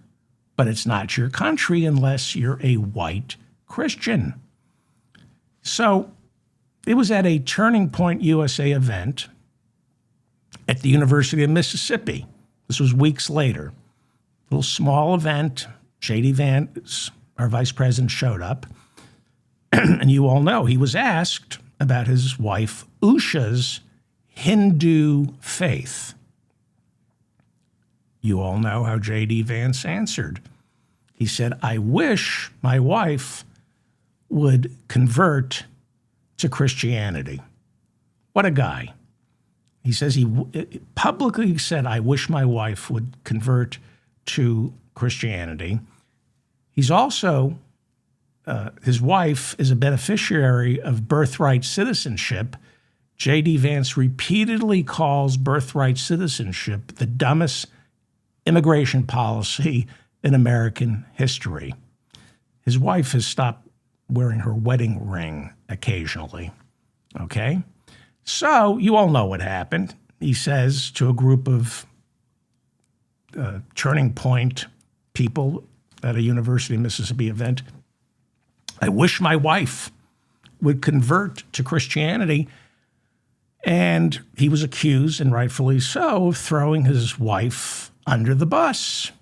Speaker 1: but it's not your country unless you're a white Christian. So it was at a Turning Point USA event at the University of Mississippi. This was weeks later. A little small event. J.D. Vance, our vice president, showed up. And you all know he was asked about his wife Usha's Hindu faith. You all know how J.D. Vance answered. He said, "I wish my wife would convert to Christianity." What a guy. He says he publicly said, "I wish my wife would convert to Christianity." He's also, his wife is a beneficiary of birthright citizenship. J.D. Vance repeatedly calls birthright citizenship the dumbest immigration policy in American history. His wife has stopped wearing her wedding ring occasionally. Okay? So you all know what happened. He says to a group of Turning Point people at a University of Mississippi event, "I wish my wife would convert to Christianity." And he was accused, and rightfully so, of throwing his wife under the bus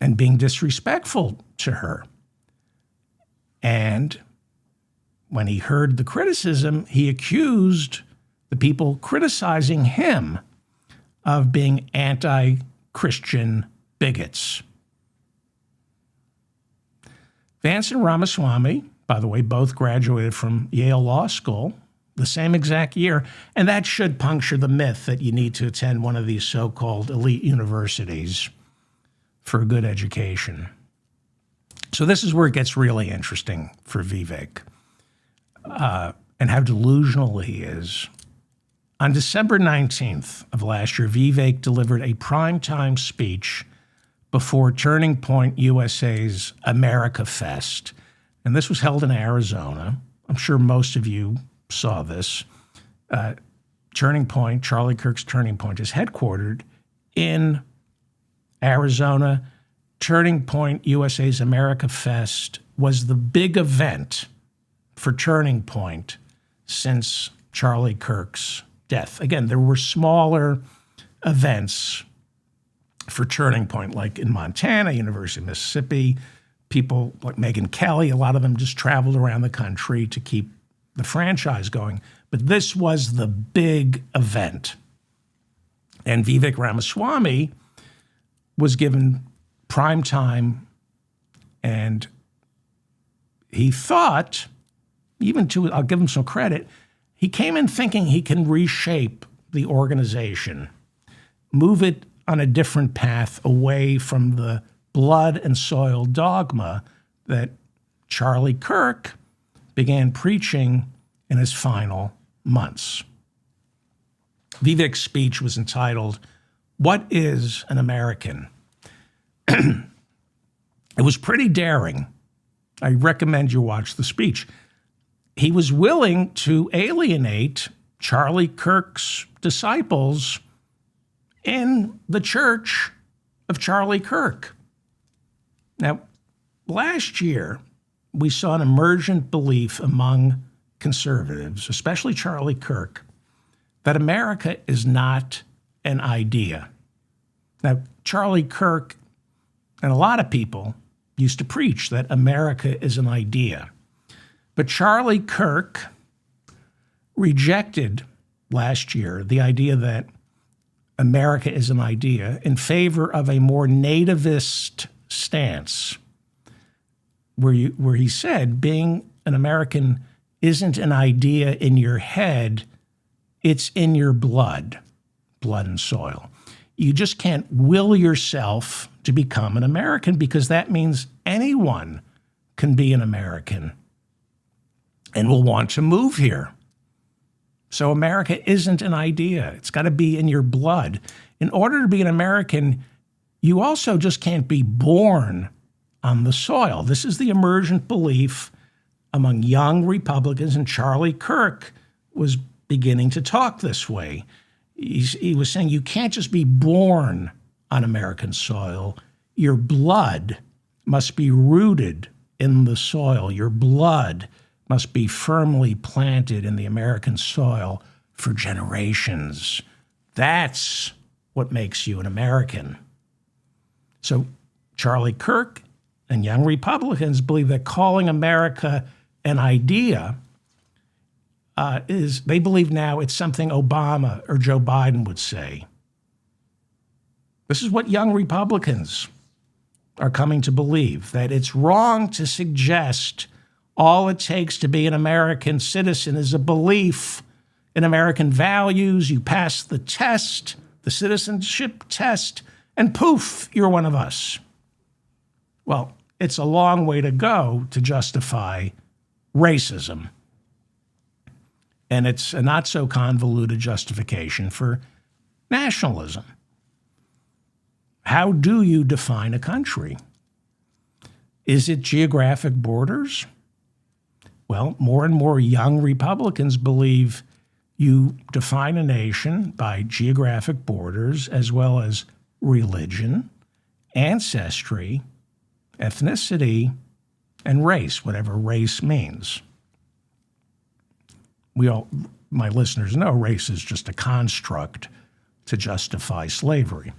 Speaker 1: and being disrespectful to her. And when he heard the criticism, he accused the people criticizing him of being anti-Christian bigots. Vance and Ramaswamy, by the way, both graduated from Yale Law School the same exact year, and that should puncture the myth that you need to attend one of these so-called elite universities for a good education. So this is where it gets really interesting for Vivek, and how delusional he is. On December 19th of last year, Vivek delivered a primetime speech before Turning Point USA's America Fest. And this was held in Arizona. I'm sure most of you saw this. Turning Point, Charlie Kirk's Turning Point, is headquartered in Arizona. Turning Point USA's America Fest was the big event for Turning Point since Charlie Kirk's death. Again, there were smaller events for Turning Point, like in Montana, University of Mississippi. People like Megyn Kelly, a lot of them just traveled around the country to keep the franchise going. But this was the big event. And Vivek Ramaswamy was given prime time, and he thought, I'll give him some credit, he came in thinking he can reshape the organization, move it on a different path away from the blood and soil dogma that Charlie Kirk began preaching in his final months. Vivek's speech was entitled, "What is an American?" It was pretty daring. I recommend you watch the speech. He was willing to alienate Charlie Kirk's disciples in the church of Charlie Kirk. Now, last year, we saw an emergent belief among conservatives, especially Charlie Kirk, that America is not an idea. Now, Charlie Kirk and a lot of people used to preach that America is an idea. But Charlie Kirk rejected last year the idea that America is an idea in favor of a more nativist stance, where he said being an American isn't an idea in your head, it's in your blood and soil. You just can't will yourself to become an American, because that means anyone can be an American and will want to move here. So America isn't an idea. It's got to be in your blood. In order to be an American, you also just can't be born on the soil. This is the emergent belief among young Republicans, and Charlie Kirk was beginning to talk this way. He was saying you can't just be born on American soil. Your blood must be rooted in the soil. Your blood must be firmly planted in the American soil for generations. That's what makes you an American. So Charlie Kirk and young Republicans believe that calling America an idea they believe now it's something Obama or Joe Biden would say. This is what young Republicans are coming to believe, that it's wrong to suggest all it takes to be an American citizen is a belief in American values. You pass the test, the citizenship test, and poof, you're one of us. Well, it's a long way to go to justify racism. And it's a not so convoluted justification for nationalism. How do you define a country? Is it geographic borders? Well, more and more young Republicans believe you define a nation by geographic borders as well as religion, ancestry, ethnicity, and race, whatever race means. My listeners know race is just a construct to justify slavery.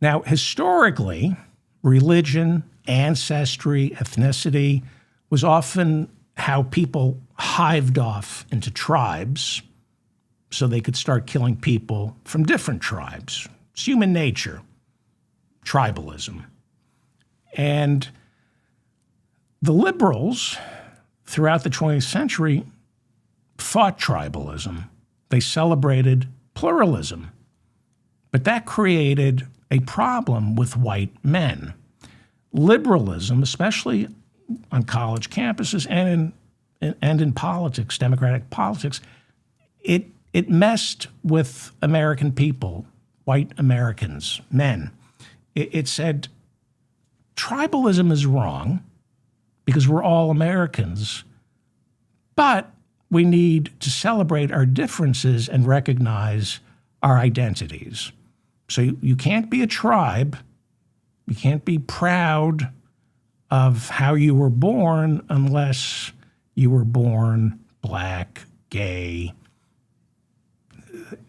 Speaker 1: Now, historically, religion, ancestry, ethnicity was often how people hived off into tribes so they could start killing people from different tribes. It's human nature, tribalism. And The liberals throughout the 20th century fought tribalism. They celebrated pluralism. But that created a problem with white men. Liberalism, especially on college campuses and in politics, democratic politics, it messed with American people, white Americans, men. It said tribalism is wrong because we're all Americans, but we need to celebrate our differences and recognize our identities. So you can't be a tribe, you can't be proud of how you were born unless you were born black, gay,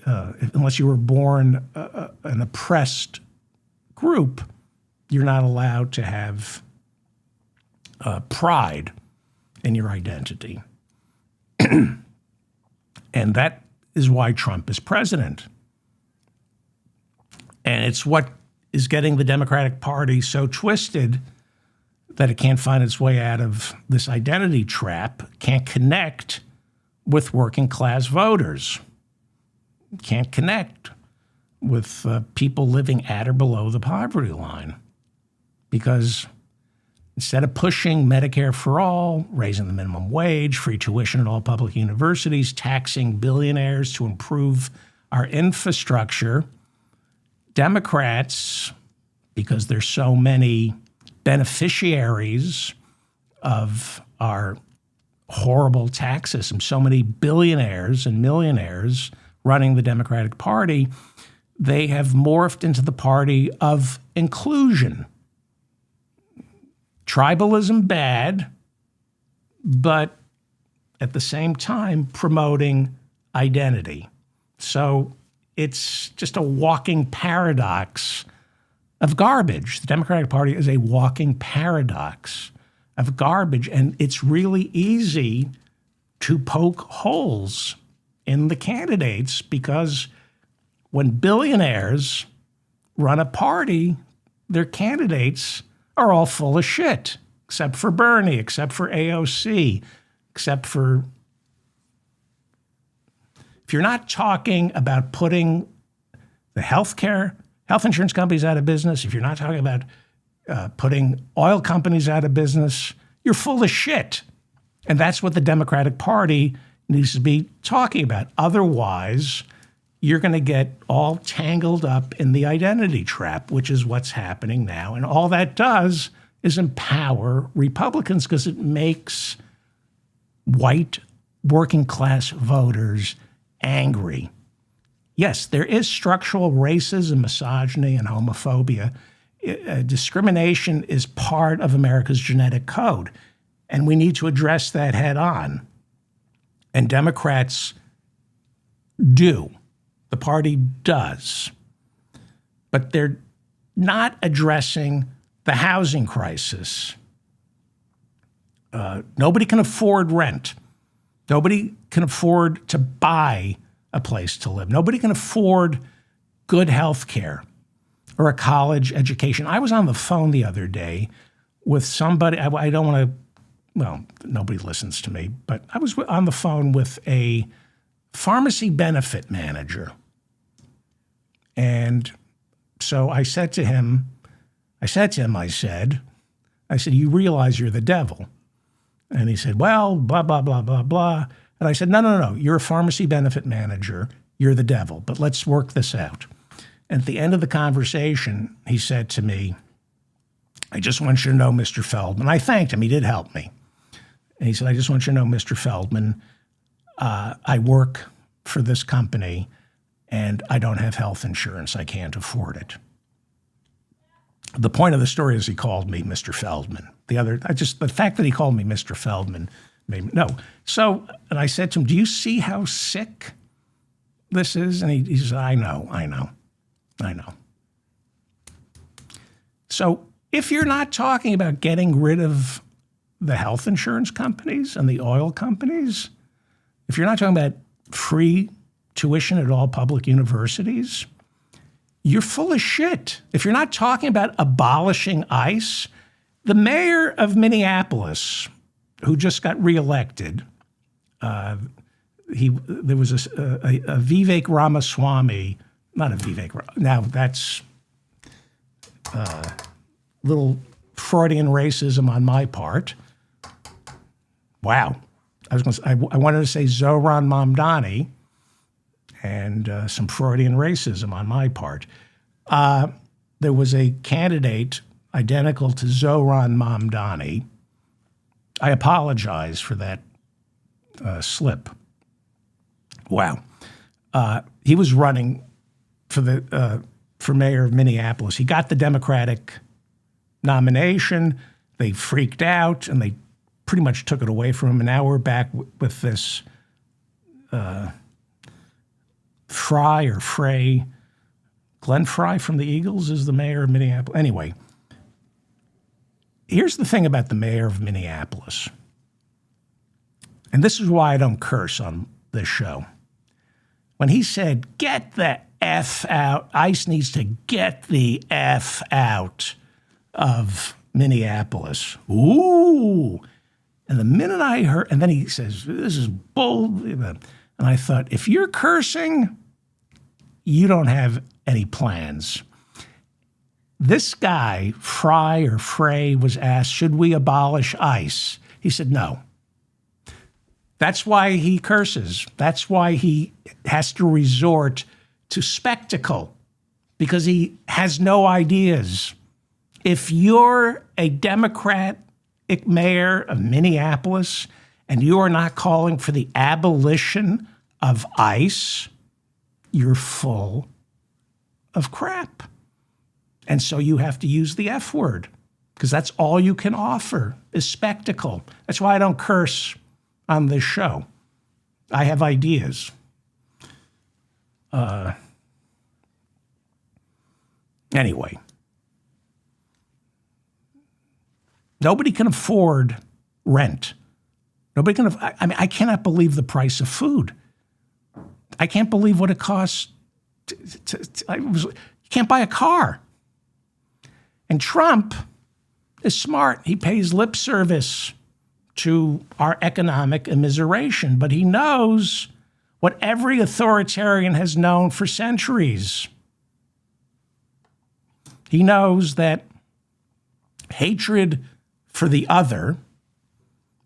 Speaker 1: unless you were born an oppressed group. You're not allowed to have pride in your identity. And that is why Trump is president. And it's what is getting the Democratic Party so twisted that it can't find its way out of this identity trap, can't connect with working class voters, can't connect with people living at or below the poverty line. Because instead of pushing Medicare for all, raising the minimum wage, free tuition at all public universities, taxing billionaires to improve our infrastructure, Democrats, because there's so many beneficiaries of our horrible tax system, so many billionaires and millionaires running the Democratic Party, they have morphed into the party of inclusion. Tribalism bad, but at the same time promoting identity. So it's just a walking paradox of garbage. The Democratic Party is a walking paradox of garbage, and it's really easy to poke holes in the candidates because when billionaires run a party, their candidates are all full of shit, except for Bernie, except for AOC, except for... If you're not talking about putting the health insurance companies out of business, if you're not talking about putting oil companies out of business, you're full of shit. And that's what the Democratic Party needs to be talking about. Otherwise, you're going to get all tangled up in the identity trap, which is what's happening now. And all that does is empower Republicans because it makes white working class voters angry. Yes, there is structural racism, misogyny, and homophobia. Discrimination is part of America's genetic code, and we need to address that head on. And Democrats do. The party does. But they're not addressing the housing crisis. Nobody can afford rent. Nobody can afford to buy a place to live. Nobody can afford good health care or a college education. I was on the phone the other day with somebody, I don't want to, well, nobody listens to me, but I was on the phone with a pharmacy benefit manager. And so I said to him, I said, you realize you're the devil. And he said, well, blah, blah, blah, blah, blah. And I said, no, you're a pharmacy benefit manager. You're the devil, but let's work this out. And at the end of the conversation, he said to me, I just want you to know, Mr. Feldman. I thanked him. He did help me. And he said, I just want you to know, Mr. Feldman, I work for this company and I don't have health insurance. I can't afford it. The point of the story is he called me Mr. Feldman. The fact that he called me Mr. Feldman made me, no. So, and I said to him, do you see how sick this is? And he said, I know. So if you're not talking about getting rid of the health insurance companies and the oil companies, if you're not talking about free tuition at all public universities, you're full of shit. If you're not talking about abolishing ICE The mayor of Minneapolis, who just got reelected, there was a Vivek Ramaswamy, not a Vivek. Now that's little Freudian racism on my part. Wow, I wanted to say Zohran Mamdani, and some Freudian racism on my part. There was a candidate identical to Zohran Mamdani. I apologize for that slip. Wow. He was running for mayor of Minneapolis. He got the Democratic nomination. They freaked out, and they pretty much took it away from him. And now we're back with this Frey. Glenn Frey from the Eagles is the mayor of Minneapolis. Anyway, here's the thing about the mayor of Minneapolis. And this is why I don't curse on this show. When he said, get the F out, ICE needs to get the F out of Minneapolis. Ooh. And the minute I heard, and then he says, this is bull. And I thought, if you're cursing, you don't have any plans. This guy, Frey, was asked, should we abolish ICE? He said, no. That's why he curses. That's why he has to resort to spectacle, because he has no ideas. If you're a Democratic mayor of Minneapolis and you are not calling for the abolition of ICE, you're full of crap. And so you have to use the F word, because that's all you can offer is spectacle. That's why I don't curse on this show. I have ideas. Anyway, nobody can afford rent. Nobody can. I cannot believe the price of food. I can't believe what it costs. You can't buy a car. And Trump is smart. He pays lip service to our economic immiseration, but he knows what every authoritarian has known for centuries. He knows that hatred for the other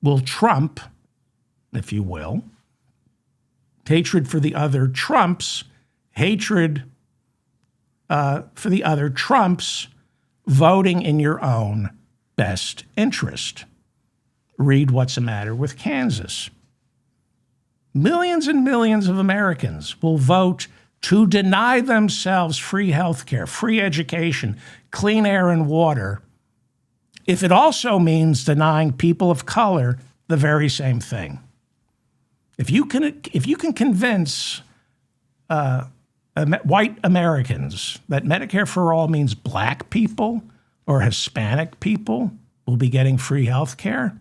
Speaker 1: will trump, if you will. Hatred for the other trumps hatred for the other trumps voting in your own best interest. Read What's the Matter with Kansas. Millions and millions of Americans will vote to deny themselves free health care, free education, clean air and water, if it also means denying people of color the very same thing. If you can convince white Americans that Medicare for all means black people or Hispanic people will be getting free health care,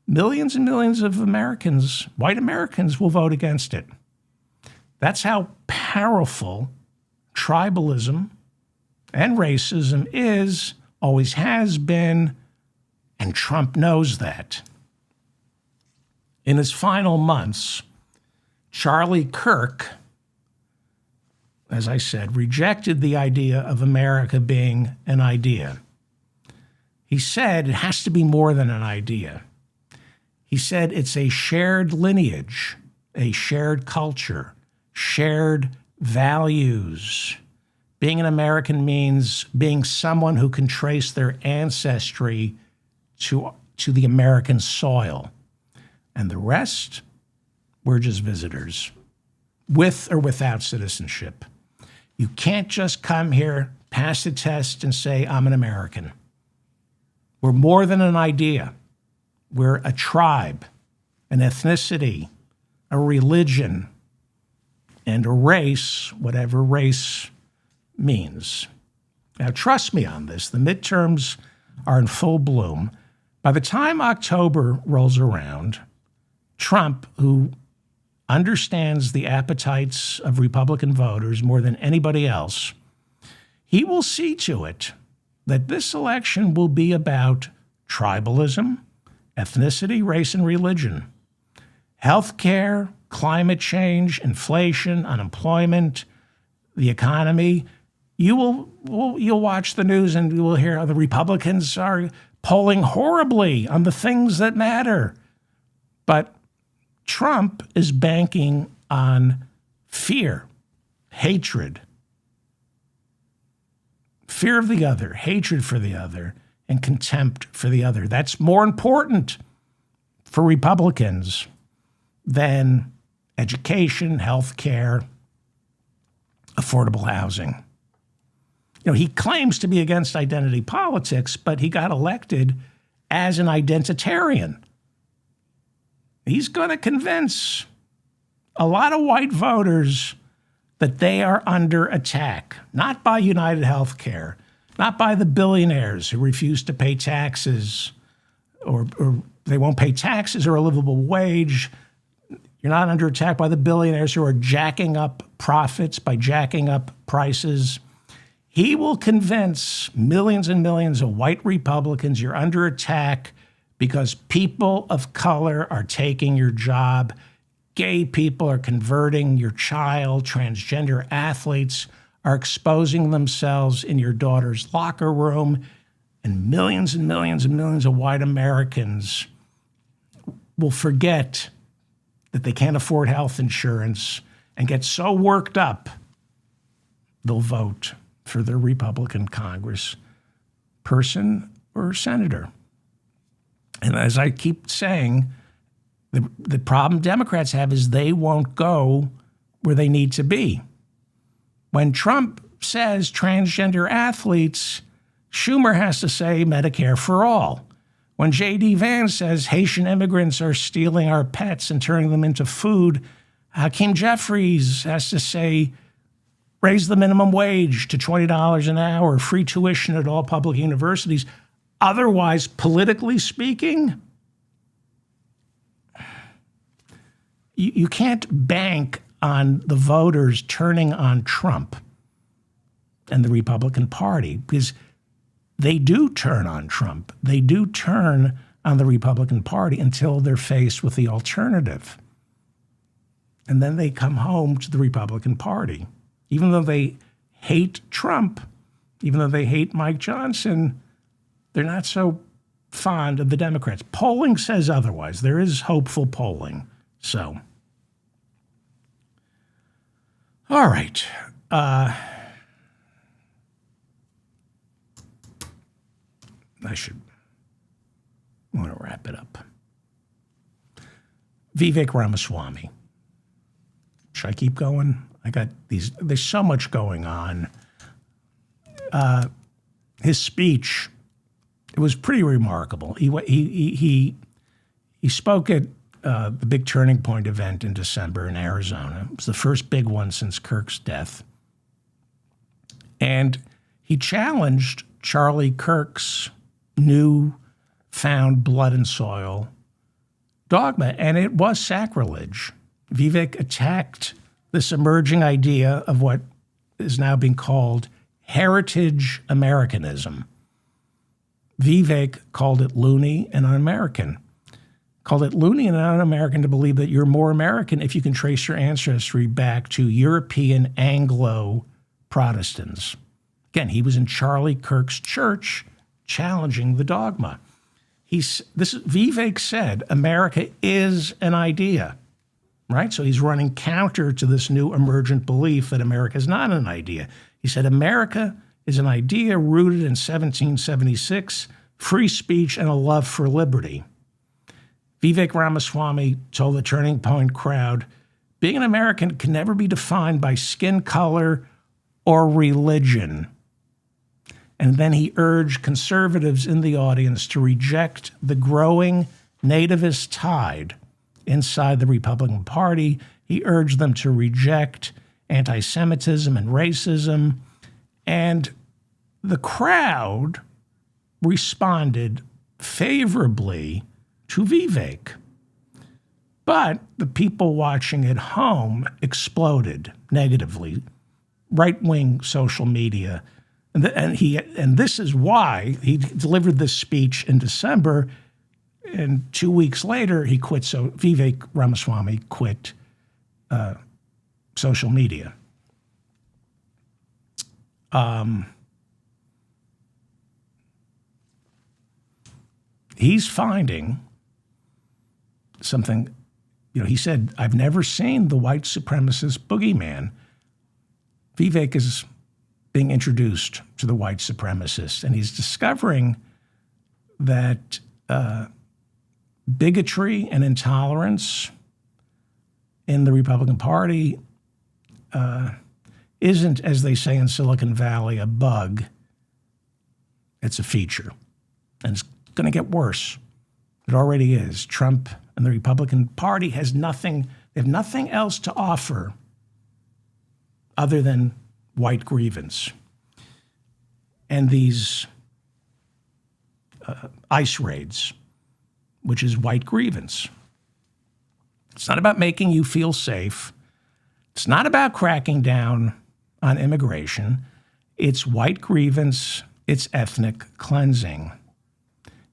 Speaker 1: millions and millions of Americans, white Americans, will vote against it. That's how powerful tribalism and racism is, always has been, and Trump knows that. In his final months, Charlie Kirk, as I said, rejected the idea of America being an idea. He said it has to be more than an idea. He said it's a shared lineage, a shared culture, shared values. Being an American means being someone who can trace their ancestry to the American soil. And the rest, we're just visitors, with or without citizenship. You can't just come here, pass a test, and say, I'm an American. We're more than an idea. We're a tribe, an ethnicity, a religion, and a race, whatever race means. Now, trust me on this. The midterms are in full bloom. By the time October rolls around, Trump, who understands the appetites of Republican voters more than anybody else, he will see to it that this election will be about tribalism, ethnicity, race, and religion. Healthcare, climate change, inflation, unemployment, the economy. You'll watch the news and you will hear how the Republicans are polling horribly on the things that matter. But Trump is banking on fear, hatred, fear of the other, hatred for the other, and contempt for the other. That's more important for Republicans than education, health care, affordable housing. You know, he claims to be against identity politics, but he got elected as an identitarian. He's going to convince a lot of white voters that they are under attack, not by United Healthcare, not by the billionaires who refuse to pay taxes or they won't pay taxes or a livable wage. You're not under attack by the billionaires who are jacking up profits by jacking up prices. He will convince millions and millions of white Republicans you're under attack because people of color are taking your job. Gay people are converting your child. Transgender athletes are exposing themselves in your daughter's locker room. And millions and millions and millions of white Americans will forget that they can't afford health insurance and get so worked up, they'll vote for their Republican Congress person or senator. And as I keep saying, the problem Democrats have is they won't go where they need to be. When Trump says transgender athletes, Schumer has to say Medicare for all. When J.D. Vance says Haitian immigrants are stealing our pets and turning them into food, Hakeem Jeffries has to say raise the minimum wage to $20 an hour, free tuition at all public universities. Otherwise, politically speaking, you can't bank on the voters turning on Trump and the Republican Party because they do turn on Trump. They do turn on the Republican Party until they're faced with the alternative. And then they come home to the Republican Party. Even though they hate Trump, even though they hate Mike Johnson, they're not so fond of the Democrats. Polling says otherwise. There is hopeful polling. So, all right. I want to wrap it up. Vivek Ramaswamy. Should I keep going? There's so much going on. His speech, it was pretty remarkable. He spoke at the big Turning Point event in December in Arizona. It was the first big one since Kirk's death. And he challenged Charlie Kirk's new found blood and soil dogma, and it was sacrilege. Vivek attacked this emerging idea of what is now being called heritage Americanism. Vivek called it loony and un-American. Called it loony and un-American to believe that you're more American if you can trace your ancestry back to European Anglo Protestants. Again, he was in Charlie Kirk's church challenging the dogma. Vivek said America is an idea, right? So he's running counter to this new emergent belief that America is not an idea. He said America is an idea rooted in 1776, free speech and a love for liberty. Vivek Ramaswamy told the Turning Point crowd, being an American can never be defined by skin color or religion. And then he urged conservatives in the audience to reject the growing nativist tide inside the Republican Party. He urged them to reject anti-Semitism and racism. And the crowd responded favorably to Vivek. But the people watching at home exploded negatively. Right-wing social media And this is why he delivered this speech in December, and 2 weeks later he quit. So Vivek Ramaswamy quit social media. He's finding something. He said, "I've never seen the white supremacist boogeyman." Vivek is being introduced to the white supremacists, and he's discovering that bigotry and intolerance in the Republican Party isn't, as they say in Silicon Valley, a bug. It's a feature. And it's going to get worse. It already is. Trump and the Republican Party they have nothing else to offer other than white grievance. And these ICE raids, which is white grievance. It's not about making you feel safe. It's not about cracking down on immigration. It's white grievance. It's ethnic cleansing.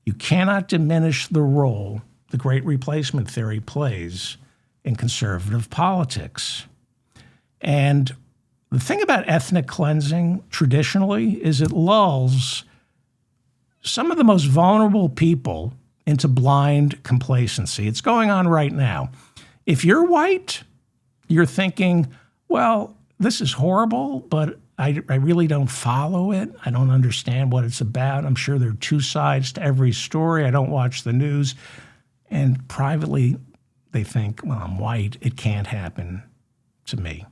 Speaker 1: You cannot diminish the role the Great Replacement Theory plays in conservative politics. And the thing about ethnic cleansing traditionally is it lulls some of the most vulnerable people into blind complacency. It's going on right now. If you're white, you're thinking, well, this is horrible, but I really don't follow it. I don't understand what it's about. I'm sure there are two sides to every story. I don't watch the news. And privately, they think, well, I'm white. It can't happen to me.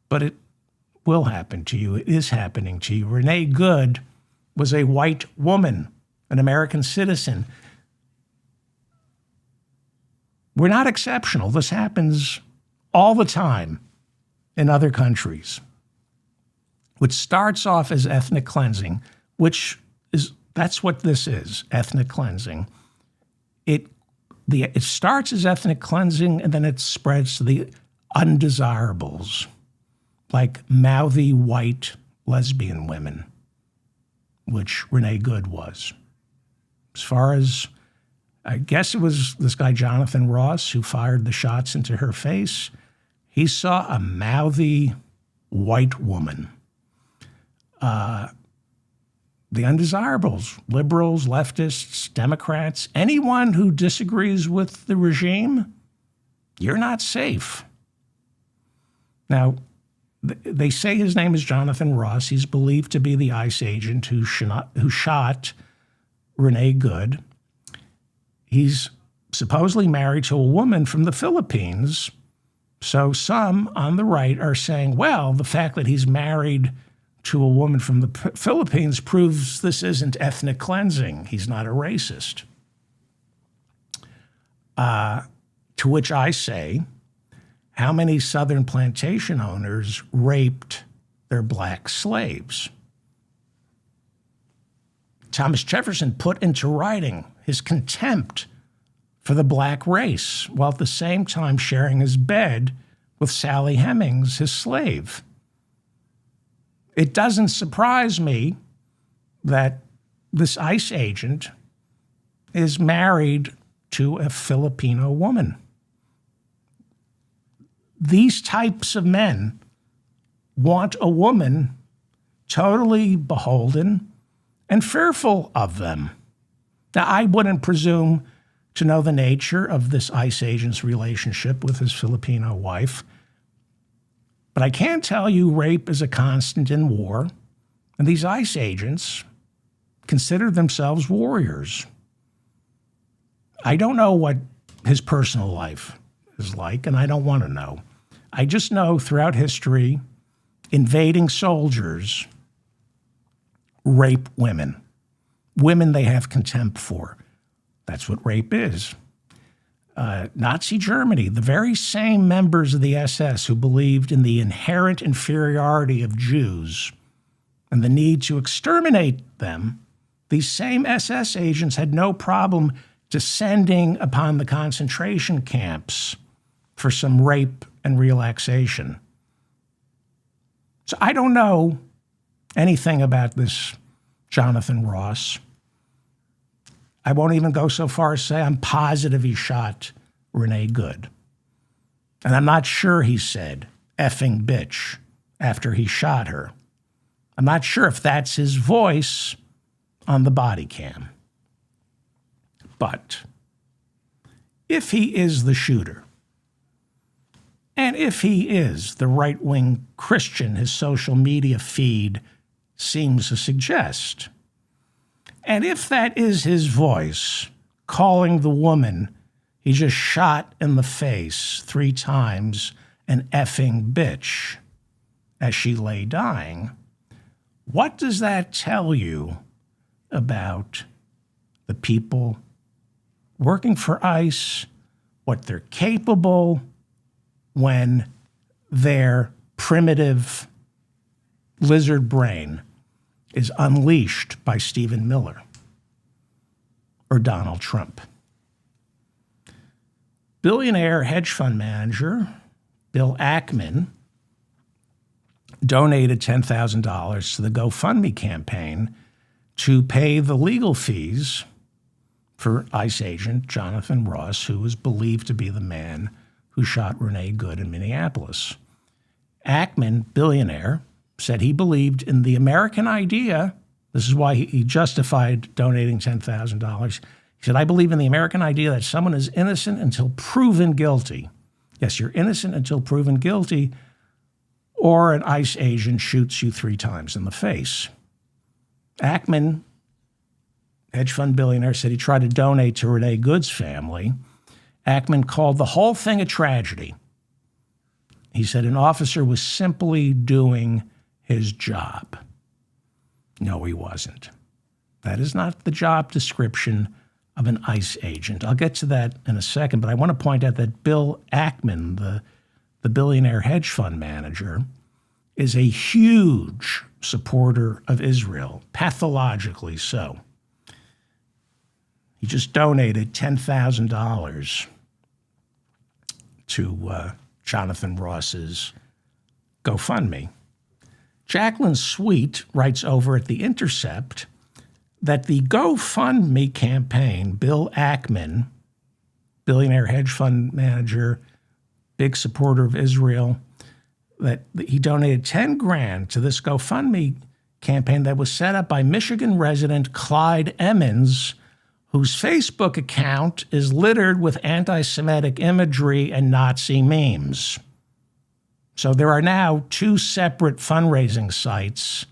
Speaker 1: But it will happen to you. It is happening to you. Renee Good was a white woman, an American citizen. We're not exceptional. This happens all the time in other countries, which starts off as ethnic cleansing, that's what this is, ethnic cleansing. It starts as ethnic cleansing, and then it spreads to the undesirables, like mouthy white lesbian women, which Renee Good was. As far as, I guess it was this guy Jonathan Ross who fired the shots into her face. He saw a mouthy white woman. The undesirables, liberals, leftists, Democrats, anyone who disagrees with the regime, you're not safe. Now, they say his name is Jonathan Ross. He's believed to be the ICE agent who shot Renee Good. He's supposedly married to a woman from the Philippines. So some on the right are saying, well, the fact that he's married to a woman from the Philippines proves this isn't ethnic cleansing. He's not a racist. To which I say, how many Southern plantation owners raped their black slaves? Thomas Jefferson put into writing his contempt for the black race, while at the same time sharing his bed with Sally Hemings, his slave. It doesn't surprise me that this ICE agent is married to a Filipino woman. These types of men want a woman totally beholden and fearful of them. Now, I wouldn't presume to know the nature of this ICE agent's relationship with his Filipino wife, but I can tell you rape is a constant in war, and these ICE agents consider themselves warriors. I don't know what his personal life is like, and I don't want to know. I just know throughout history, invading soldiers rape women. Women they have contempt for. That's what rape is. Nazi Germany, the very same members of the SS who believed in the inherent inferiority of Jews and the need to exterminate them, these same SS agents had no problem descending upon the concentration camps for some rape and relaxation. So I don't know anything about this Jonathan Ross. I won't even go so far as say I'm positive he shot Renee Good. And I'm not sure he said effing bitch after he shot her. I'm not sure if that's his voice on the body cam. But if he is the shooter, and if he is the right-wing Christian his social media feed seems to suggest, and if that is his voice calling the woman he just shot in the face 3 times an effing bitch as she lay dying, what does that tell you about the people working for ICE, what they're capable when their primitive lizard brain is unleashed by Stephen Miller or Donald Trump? Billionaire hedge fund manager Bill Ackman donated $10,000 to the GoFundMe campaign to pay the legal fees for ICE agent Jonathan Ross, who was believed to be the man who shot Renee Good in Minneapolis. Ackman, billionaire, said he believed in the American idea. This is why he justified donating $10,000. He said, I believe in the American idea that someone is innocent until proven guilty. Yes, you're innocent until proven guilty, or an ICE agent shoots you 3 times in the face. Ackman, hedge fund billionaire, said he tried to donate to Renee Good's family. Ackman called the whole thing a tragedy. He said an officer was simply doing his job. No, he wasn't. That is not the job description of an ICE agent. I'll get to that in a second, but I want to point out that Bill Ackman, the billionaire hedge fund manager, is a huge supporter of Israel, pathologically so. He just donated $10,000 to Jonathan Ross's GoFundMe. Jacqueline Sweet writes over at The Intercept that the GoFundMe campaign, Bill Ackman, billionaire hedge fund manager, big supporter of Israel, that he donated 10 grand to this GoFundMe campaign that was set up by Michigan resident Clyde Emmons, whose Facebook account is littered with anti-Semitic imagery and Nazi memes. So there are now 2 separate fundraising sites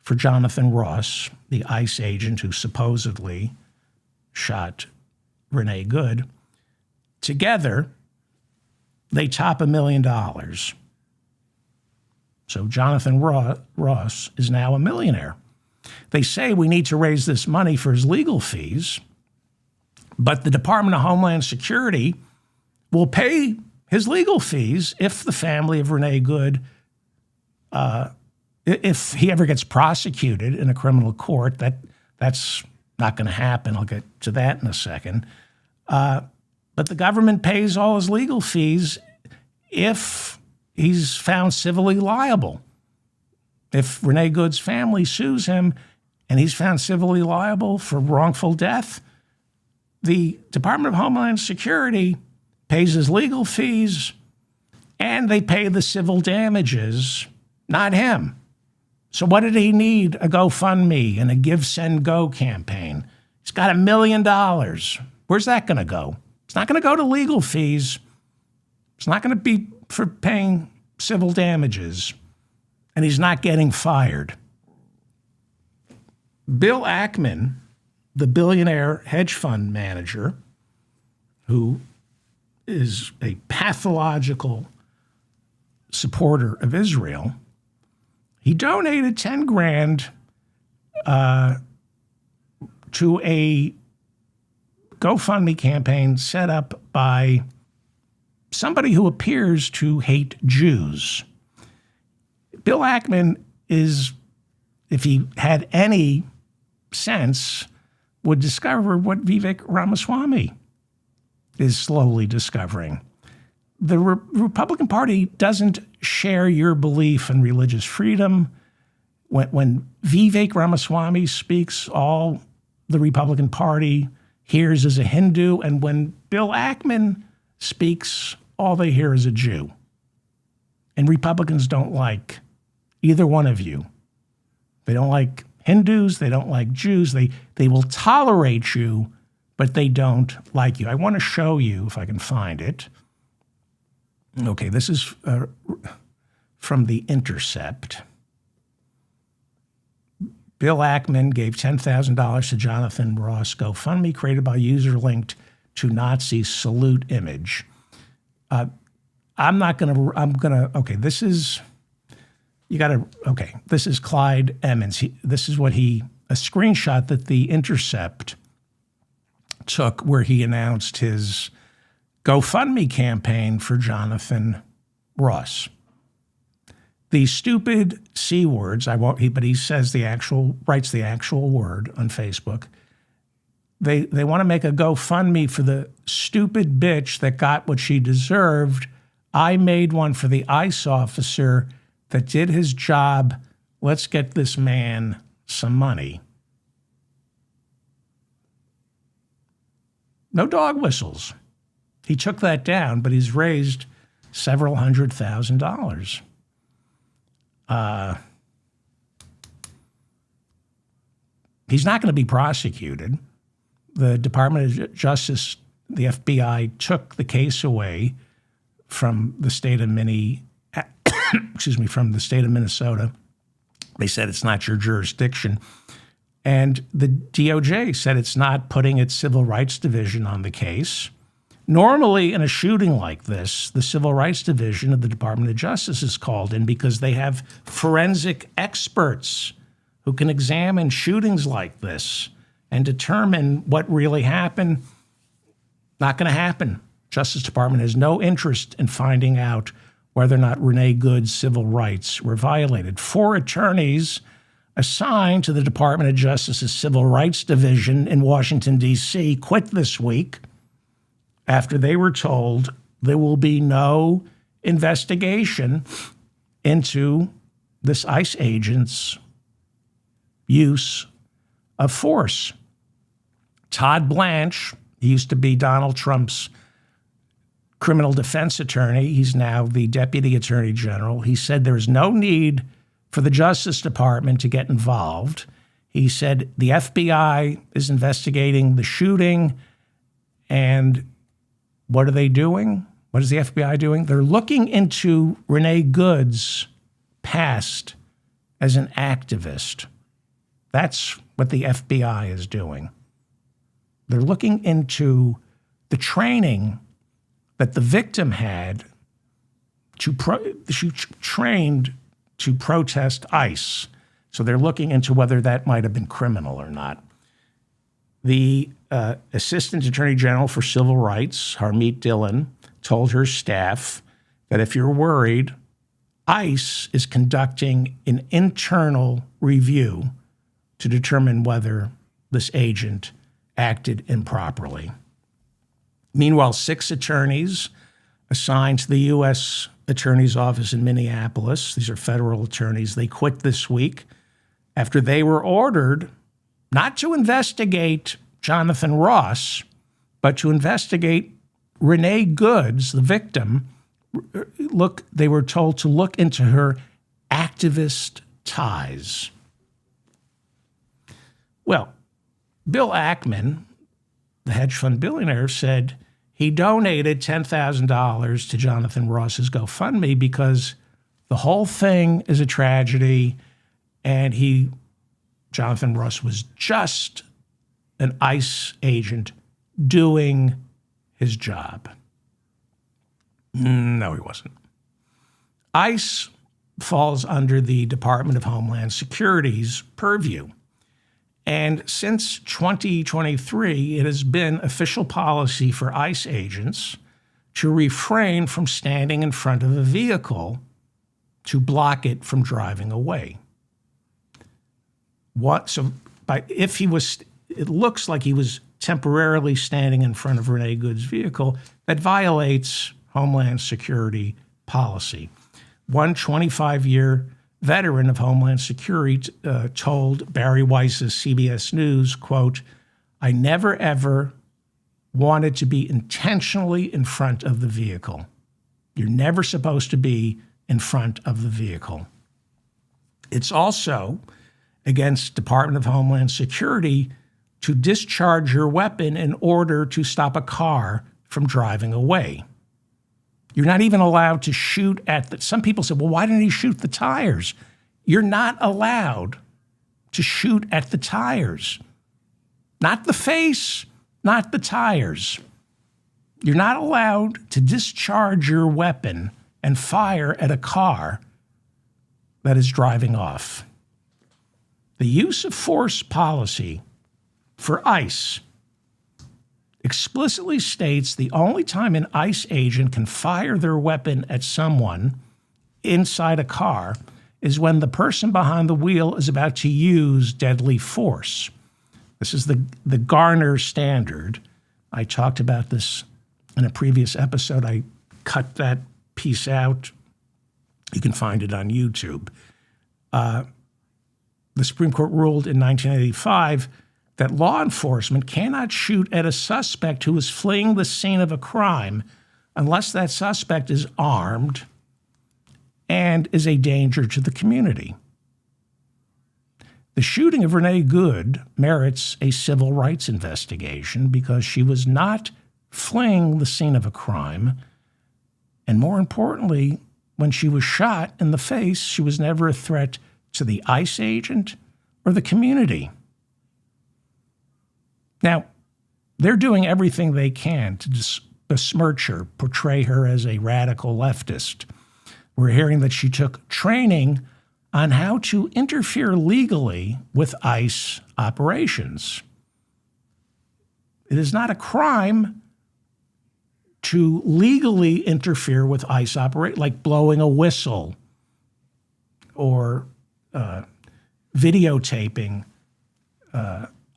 Speaker 1: for Jonathan Ross, the ICE agent who supposedly shot Renee Good. Together, they top $1 million. So Jonathan Ross is now a millionaire. They say we need to raise this money for his legal fees, but the Department of Homeland Security will pay his legal fees if the family of Renee Good, if he ever gets prosecuted in a criminal court. That's not going to happen. I'll get to that in a second. But the government pays all his legal fees if he's found civilly liable. If Renee Good's family sues him and he's found civilly liable for wrongful death, the Department of Homeland Security pays his legal fees and they pay the civil damages, not him. So what did he need a GoFundMe and a Give, Send, Go campaign? He's got $1 million. Where's that going to go? It's not going to go to legal fees. It's not going to be for paying civil damages. And he's not getting fired. Bill Ackman, the billionaire hedge fund manager, who is a pathological supporter of Israel, he donated 10 grand to a GoFundMe campaign set up by somebody who appears to hate Jews. Bill Ackman is, if he had any sense, would discover what Vivek Ramaswamy is slowly discovering. The Republican Party doesn't share your belief in religious freedom. When Vivek Ramaswamy speaks, all the Republican Party hears is a Hindu. And when Bill Ackman speaks, all they hear is a Jew. And Republicans don't like either one of you. They don't like Hindus. They don't like Jews. They will tolerate you, but they don't like you. I want to show you, if I can find it. Okay, this is from The Intercept. Bill Ackman gave $10,000 to Jonathan Ross GoFundMe created by user linked to Nazi salute image. Okay, this is Clyde Emmons. This is a screenshot that The Intercept took where he announced his GoFundMe campaign for Jonathan Ross. The stupid C words, but he says writes the actual word on Facebook. They want to make a GoFundMe for the stupid bitch that got what she deserved. I made one for the ICE officer that did his job. Let's get this man some money. No dog whistles. He took that down, but he's raised several $100,000. He's not going to be prosecuted. The Department of Justice, the FBI, took the case away from the state of from the state of Minnesota. They said it's not your jurisdiction. And the DOJ said it's not putting its Civil Rights Division on the case. Normally, in a shooting like this, the Civil Rights Division of the Department of Justice is called in because they have forensic experts who can examine shootings like this and determine what really happened. Not going to happen. Justice Department has no interest in finding out whether or not Renee Good's civil rights were violated. 4 attorneys assigned to the Department of Justice's Civil Rights Division in Washington, D.C., quit this week after they were told there will be no investigation into this ICE agent's use of force. Todd Blanche, he used to be Donald Trump's criminal defense attorney. He's now the deputy attorney general. He said there's no need for the Justice Department to get involved. He said the FBI is investigating the shooting. And what are they doing? What is the FBI doing? They're looking into Renee Good's past as an activist. That's what the FBI is doing. They're looking into the training that the victim had she trained to protest ICE. So they're looking into whether that might have been criminal or not. The Assistant Attorney General for Civil Rights, Harmeet Dillon, told her staff that if you're worried, ICE is conducting an internal review to determine whether this agent acted improperly. Meanwhile, 6 attorneys assigned to the U.S. Attorney's Office in Minneapolis, these are federal attorneys, they quit this week after they were ordered not to investigate Jonathan Ross, but to investigate Renee Goods, the victim. They were told to look into her activist ties. Well, Bill Ackman, the hedge fund billionaire, said he donated $10,000 to Jonathan Ross's GoFundMe because the whole thing is a tragedy, and Jonathan Ross was just an ICE agent doing his job. No, he wasn't. ICE falls under the Department of Homeland Security's purview. And since 2023, it has been official policy for ICE agents to refrain from standing in front of a vehicle to block it from driving away. It looks like he was temporarily standing in front of Renee Good's vehicle. That violates Homeland Security policy. One 25-year veteran of Homeland Security, told Barry Weiss's CBS News, quote, "I never ever wanted to be intentionally in front of the vehicle. You're never supposed to be in front of the vehicle." It's also against Department of Homeland Security to discharge your weapon in order to stop a car from driving away. You're not even allowed to shoot at the, some people say, well, why didn't he shoot the tires? You're not allowed to shoot at the tires. Not the face, not the tires. You're not allowed to discharge your weapon and fire at a car that is driving off. The use of force policy for ICE explicitly states the only time an ICE agent can fire their weapon at someone inside a car is when the person behind the wheel is about to use deadly force. This is the Garner standard. I talked about this in a previous episode. I cut that piece out. You can find it on YouTube. The Supreme Court ruled in 1985 that law enforcement cannot shoot at a suspect who is fleeing the scene of a crime unless that suspect is armed and is a danger to the community. The shooting of Renee Good merits a civil rights investigation because she was not fleeing the scene of a crime. And more importantly, when she was shot in the face, she was never a threat to the ICE agent or the community. Now, they're doing everything they can to besmirch her, portray her as a radical leftist. We're hearing that she took training on how to interfere legally with ICE operations. It is not a crime to legally interfere with ICE operations, like blowing a whistle or videotaping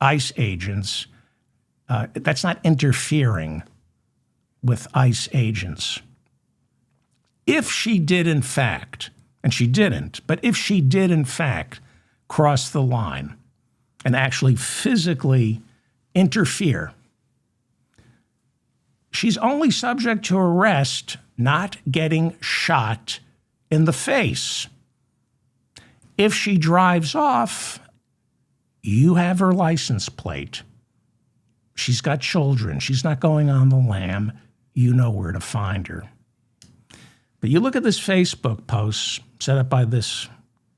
Speaker 1: ICE agents. That's not interfering with ICE agents. If she did, in fact, and she didn't, but if she did, in fact, cross the line and actually physically interfere, she's only subject to arrest, not getting shot in the face. If she drives off, you have her license plate. She's got children. She's not going on the lam. You know where to find her. But you look at this Facebook post set up by this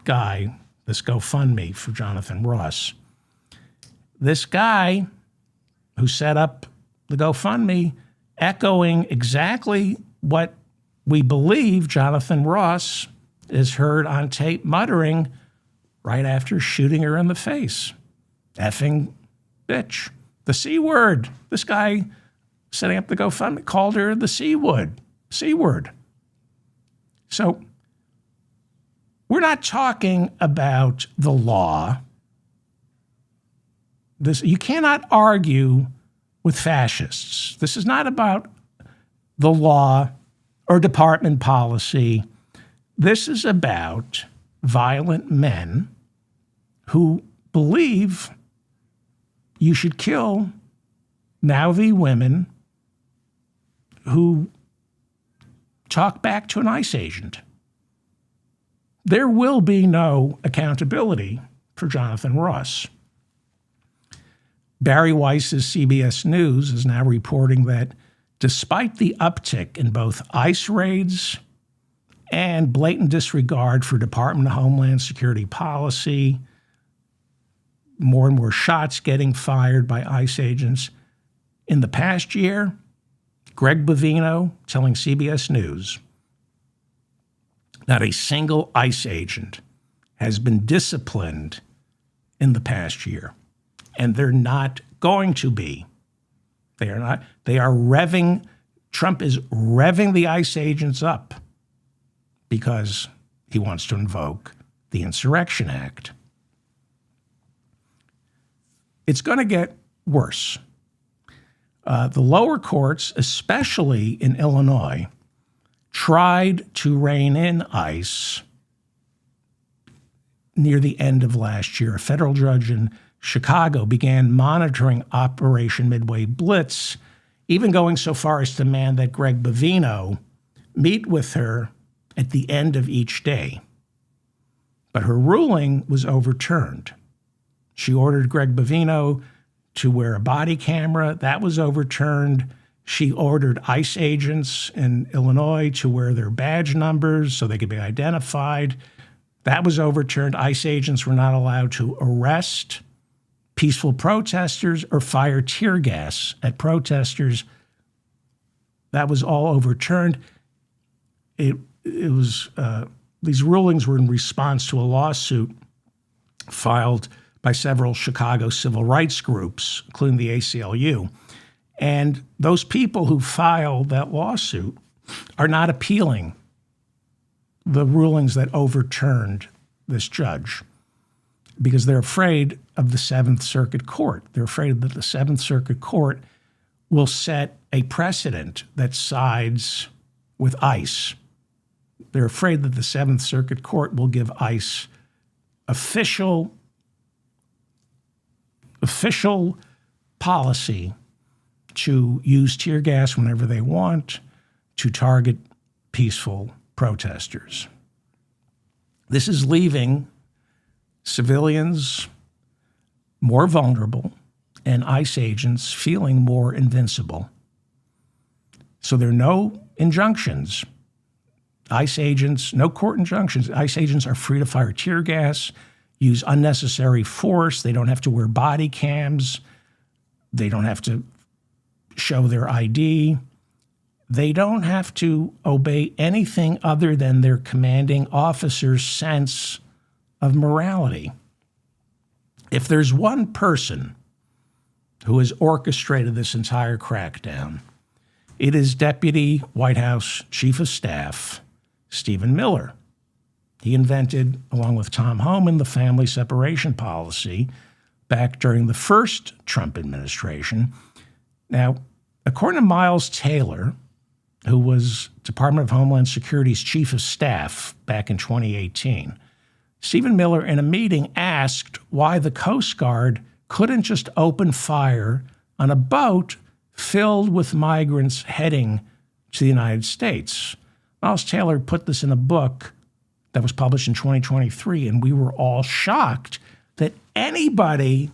Speaker 1: guy, this GoFundMe for Jonathan Ross. This guy who set up the GoFundMe, echoing exactly what we believe Jonathan Ross is heard on tape muttering right after shooting her in the face. Effing bitch. The C word. This guy setting up the GoFundMe called her the C word. C word. So we're not talking about the law. You cannot argue with fascists. This is not about the law or department policy. This is about violent men who believe you should kill mouthy women who talk back to an ICE agent. There will be no accountability for Jonathan Ross. Barry Weiss's CBS News is now reporting that despite the uptick in both ICE raids and blatant disregard for Department of Homeland Security policy, more and more shots getting fired by ICE agents. In the past year, Greg Bovino telling CBS News, not a single ICE agent has been disciplined in the past year. And they're not going to be. They are not. They are revving. Trump is revving the ICE agents up because he wants to invoke the Insurrection Act. It's going to get worse. The lower courts, especially in Illinois, tried to rein in ICE near the end of last year, a federal judge in Chicago began monitoring Operation Midway Blitz, even going so far as to demand that Greg Bovino meet with her at the end of each day. But her ruling was overturned. She ordered Greg Bovino to wear a body camera. That was overturned. She ordered ICE agents in Illinois to wear their badge numbers so they could be identified. That was overturned. ICE agents were not allowed to arrest peaceful protesters or fire tear gas at protesters. That was all overturned. It was these rulings were in response to a lawsuit filed by several Chicago civil rights groups, including the ACLU. And those people who filed that lawsuit are not appealing the rulings that overturned this judge because they're afraid of the Seventh Circuit Court. They're afraid that the Seventh Circuit Court will set a precedent that sides with ICE. They're afraid that the Seventh Circuit Court will give ICE official policy to use tear gas whenever they want to target peaceful protesters. This is leaving civilians more vulnerable and ICE agents feeling more invincible. So there are no injunctions. ICE agents, no court injunctions. ICE agents are free to fire tear gas, use unnecessary force. They don't have to wear body cams. They don't have to show their ID. They don't have to obey anything other than their commanding officer's sense of morality. If there's one person who has orchestrated this entire crackdown, it is Deputy White House Chief of Staff Stephen Miller. He invented, along with Tom Homan, the family separation policy back during the first Trump administration. Now, according to Miles Taylor, who was Department of Homeland Security's chief of staff back in 2018, Stephen Miller, in a meeting, asked why the Coast Guard couldn't just open fire on a boat filled with migrants heading to the United States. Miles Taylor put this in a book that was published in 2023, and we were all shocked that anybody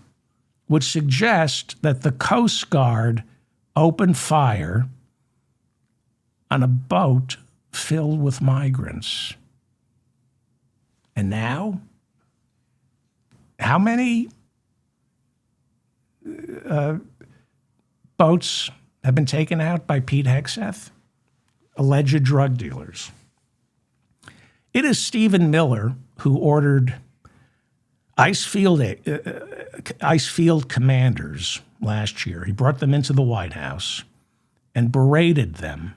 Speaker 1: would suggest that the Coast Guard open fire on a boat filled with migrants. And now, how many boats have been taken out by Pete Hegseth? Alleged drug dealers. It is Stephen Miller who ordered ICE field commanders last year. He brought them into the White House and berated them.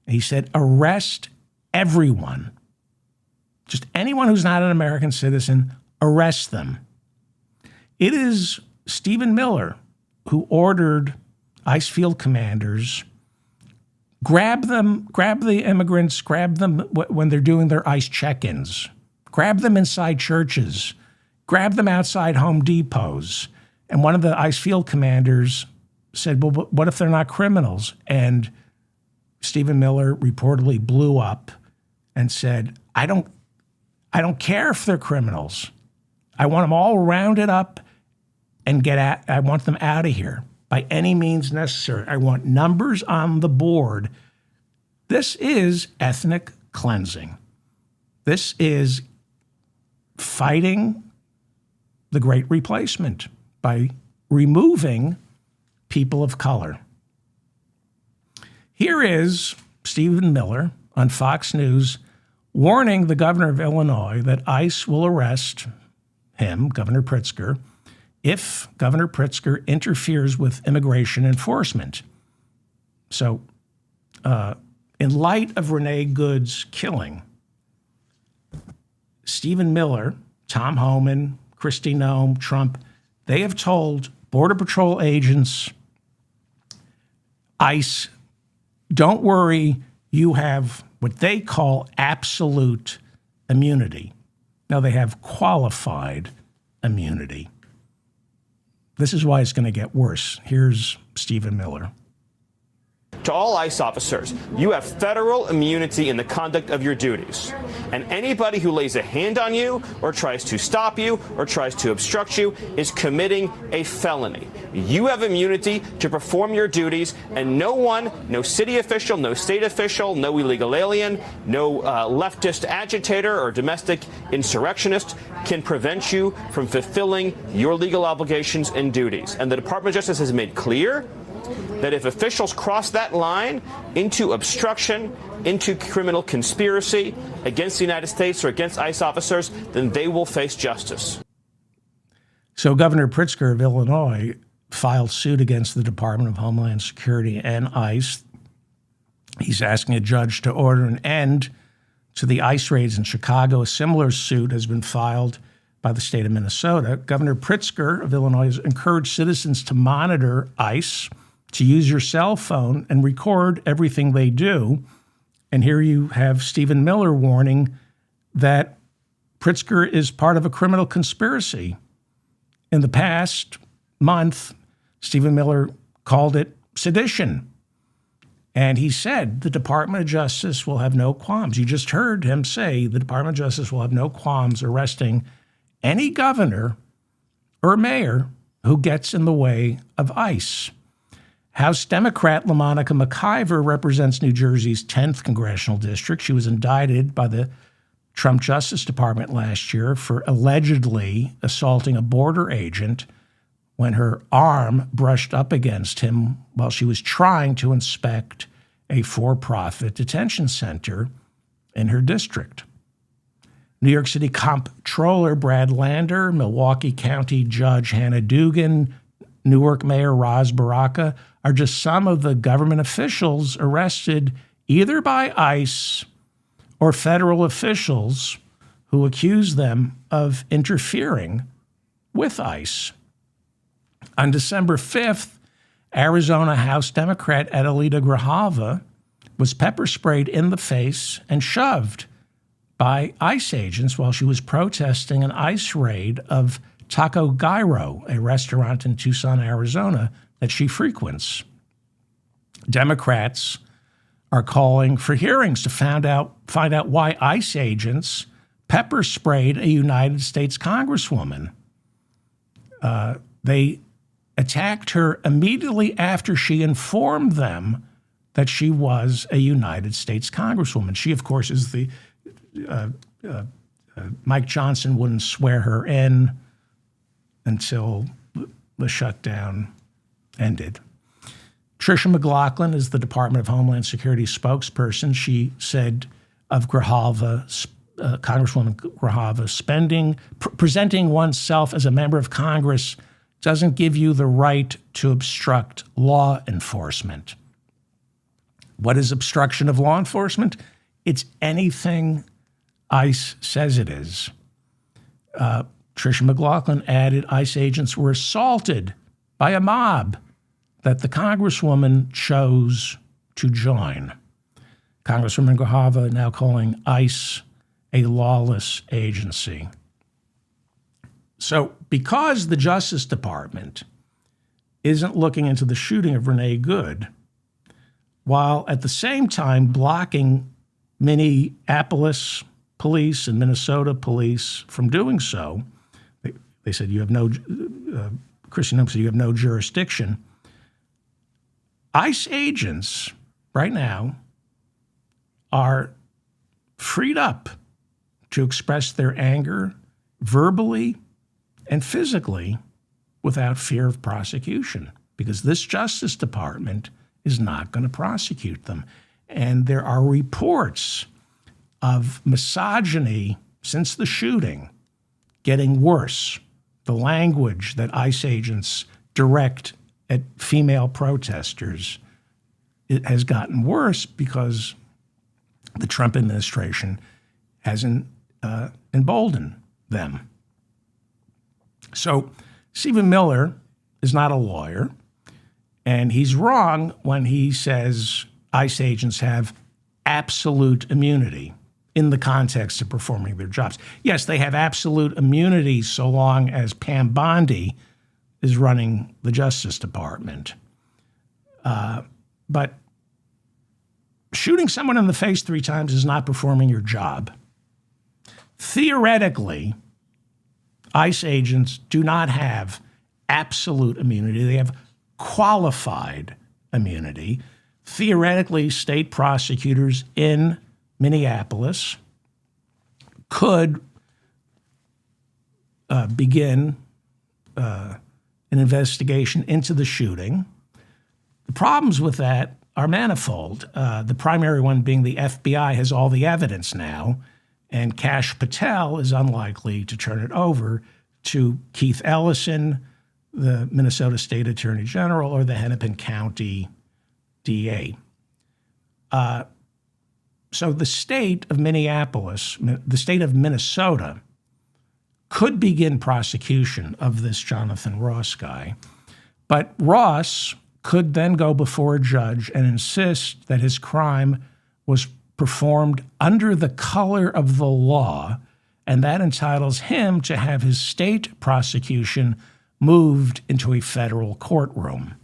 Speaker 1: He said, arrest everyone. Just anyone who's not an American citizen, arrest them. It is Stephen Miller who ordered ICE field commanders grab the immigrants, grab them when they're doing their ICE check-ins, grab them inside churches, grab them outside Home Depots. And one of the ICE field commanders said, well, what if they're not criminals? And Stephen Miller reportedly blew up and said, I don't care if they're criminals. I want them all rounded up and I want them out of here by any means necessary. I want numbers on the board. This is ethnic cleansing. This is fighting the Great Replacement by removing people of color. Here is Stephen Miller on Fox News warning the governor of Illinois that ICE will arrest him, Governor Pritzker, if Governor Pritzker interferes with immigration enforcement. So, in light of Renee Good's killing, Stephen Miller, Tom Homan, Kristi Noem, Trump, they have told Border Patrol agents, ICE, don't worry, you have what they call absolute immunity. Now they have qualified immunity. This is why it's going to get worse. Here's Stephen Miller.
Speaker 3: To all ICE officers, you have federal immunity in the conduct of your duties. And anybody who lays a hand on you or tries to stop you or tries to obstruct you is committing a felony. You have immunity to perform your duties, and no one, no city official, no state official, no illegal alien, no leftist agitator or domestic insurrectionist can prevent you from fulfilling your legal obligations and duties. And the Department of Justice has made clear that if officials cross that line into obstruction, into criminal conspiracy against the United States or against ICE officers, then they will face justice.
Speaker 1: So Governor Pritzker of Illinois filed suit against the Department of Homeland Security and ICE. He's asking a judge to order an end to the ICE raids in Chicago. A similar suit has been filed by the state of Minnesota. Governor Pritzker of Illinois has encouraged citizens to monitor ICE, to use your cell phone and record everything they do. And here you have Stephen Miller warning that Pritzker is part of a criminal conspiracy. In the past month, Stephen Miller called it sedition. And he said the Department of Justice will have no qualms. You just heard him say the Department of Justice will have no qualms arresting any governor or mayor who gets in the way of ICE. House Democrat LaMonica McIver represents New Jersey's 10th congressional district. She was indicted by the Trump Justice Department last year for allegedly assaulting a border agent when her arm brushed up against him while she was trying to inspect a for-profit detention center in her district. New York City Comptroller Brad Lander, Milwaukee County Judge Hannah Dugan, Newark Mayor Ras Baraka are just some of the government officials arrested either by ICE or federal officials who accuse them of interfering with ICE. On December 5th, Arizona House Democrat Adelita Grijalva was pepper sprayed in the face and shoved by ICE agents while she was protesting an ICE raid of Taco Gyro, a restaurant in Tucson, Arizona, that she frequents. Democrats are calling for hearings to find out why ICE agents pepper sprayed a United States Congresswoman. They attacked her immediately after she informed them that she was a United States Congresswoman. She, of course, is the Mike Johnson wouldn't swear her in until the shutdown ended. Tricia McLaughlin is the Department of Homeland Security spokesperson. She said of Grijalva, Congresswoman Grijalva, presenting oneself as a member of Congress doesn't give you the right to obstruct law enforcement. What is obstruction of law enforcement? It's anything ICE says it is. Tricia McLaughlin added ICE agents were assaulted by a mob that the Congresswoman chose to join. Congresswoman Grijalva now calling ICE a lawless agency. So because the Justice Department isn't looking into the shooting of Renee Good, while at the same time blocking Minneapolis police and Minnesota police from doing so, they said you have no, Kristi Noem said you have no jurisdiction. ICE agents right now are freed up to express their anger verbally and physically without fear of prosecution, because this Justice Department is not going to prosecute them. And there are reports of misogyny since the shooting getting worse. The language that ICE agents direct at female protesters, it has gotten worse because the Trump administration hasn't emboldened them. So Stephen Miller is not a lawyer, and he's wrong when he says ICE agents have absolute immunity. in the context of performing their jobs. Yes, they have absolute immunity so long as Pam Bondi is running the Justice Department. But shooting someone in the face 3 times is not performing your job. Theoretically, ICE agents do not have absolute immunity. They have qualified immunity. Theoretically, state prosecutors in Minneapolis could begin an investigation into the shooting. The problems with that are manifold. The primary one being the FBI has all the evidence now, and Kash Patel is unlikely to turn it over to Keith Ellison, the Minnesota State Attorney General, or the Hennepin County DA. So the state of Minneapolis, the state of Minnesota, could begin prosecution of this Jonathan Ross guy, but Ross could then go before a judge and insist that his crime was performed under the color of the law, and that entitles him to have his state prosecution moved into a federal courtroom.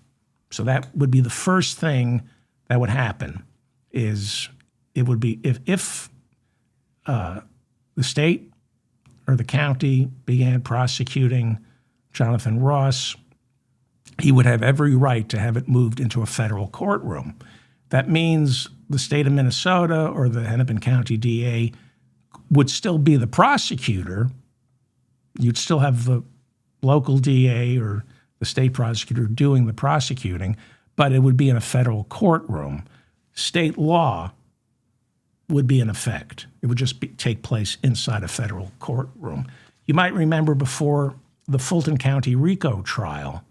Speaker 1: So that would be the first thing that would happen. Is it would be if the state or the county began prosecuting Jonathan Ross, he would have every right to have it moved into a federal courtroom. That means the state of Minnesota or the Hennepin County DA would still be the prosecutor. You'd still have the local DA or the state prosecutor doing the prosecuting, but it would be in a federal courtroom. State law would be in effect. It would just take place inside a federal courtroom. You might remember before the Fulton County RICO trial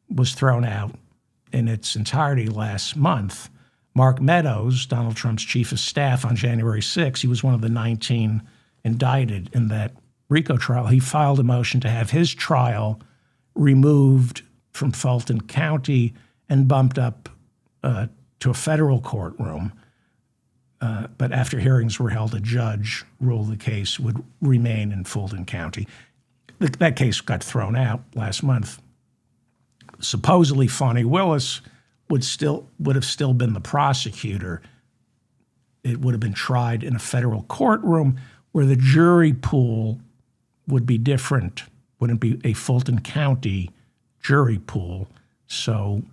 Speaker 1: was thrown out in its entirety last month, Mark Meadows, Donald Trump's chief of staff on January 6, he was one of the 19 indicted in that RICO trial. He filed a motion to have his trial removed from Fulton County and bumped up to a federal courtroom. But after hearings were held, a judge ruled the case would remain in Fulton County. That case got thrown out last month. Supposedly, Fani Willis would have still been the prosecutor. It would have been tried in a federal courtroom where the jury pool would be different. Wouldn't be a Fulton County jury pool. So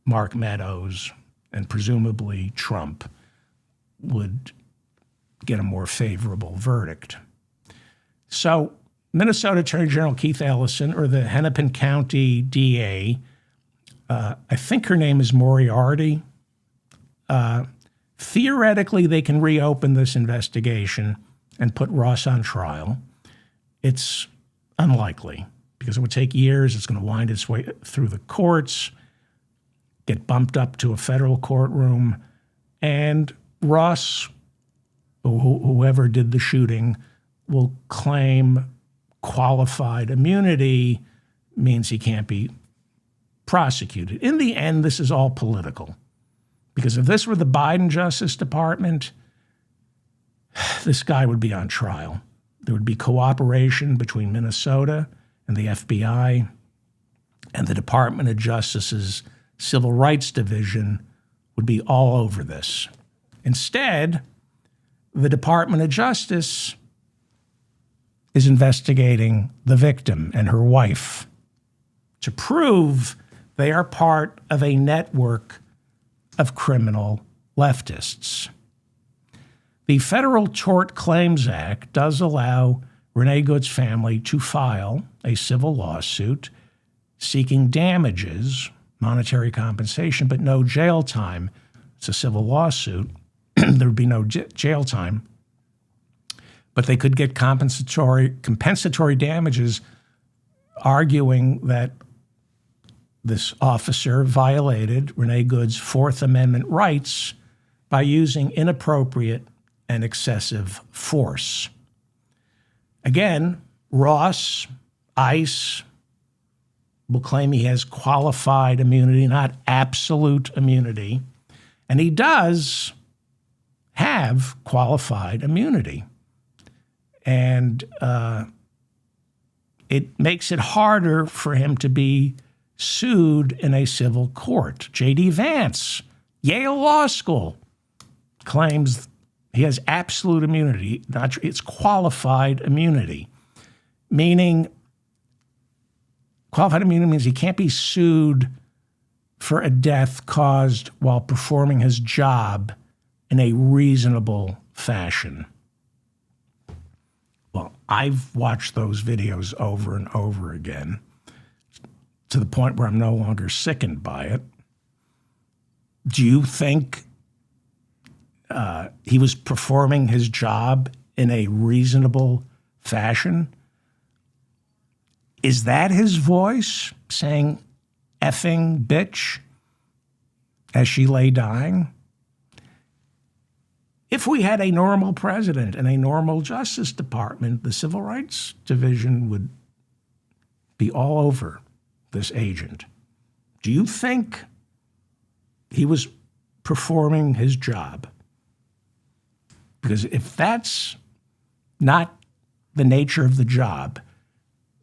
Speaker 1: Mark Meadows and presumably Trump would get a more favorable verdict. So Minnesota Attorney General Keith Ellison, or the Hennepin County DA, I think her name is Moriarty. Theoretically, they can reopen this investigation and put Ross on trial. It's unlikely because it would take years. It's going to wind its way through the courts, get bumped up to a federal courtroom, and Ross, whoever did the shooting, will claim qualified immunity, means he can't be prosecuted. In the end, this is all political. Because if this were the Biden Justice Department, this guy would be on trial. There would be cooperation between Minnesota and the FBI, and the Department of Justice's Civil Rights Division would be all over this. Instead, the Department of Justice is investigating the victim and her wife to prove they are part of a network of criminal leftists. The Federal Tort Claims Act does allow Renee Good's family to file a civil lawsuit seeking damages, monetary compensation, but no jail time. It's a civil lawsuit. There would be no jail time. But they could get compensatory damages, arguing that this officer violated Renee Good's Fourth Amendment rights by using inappropriate and excessive force. Again, Ross, ICE, will claim he has qualified immunity, not absolute immunity. And he does have qualified immunity. And it makes it harder for him to be sued in a civil court. J.D. Vance, Yale Law School, claims he has absolute immunity. It's qualified immunity, meaning qualified immunity means he can't be sued for a death caused while performing his job in a reasonable fashion. Well, I've watched those videos over and over again to the point where I'm no longer sickened by it. Do you think he was performing his job in a reasonable fashion? Is that his voice saying effing bitch as she lay dying? If we had a normal president and a normal Justice Department, the Civil Rights Division would be all over this agent. Do you think he was performing his job? Because if that's not the nature of the job,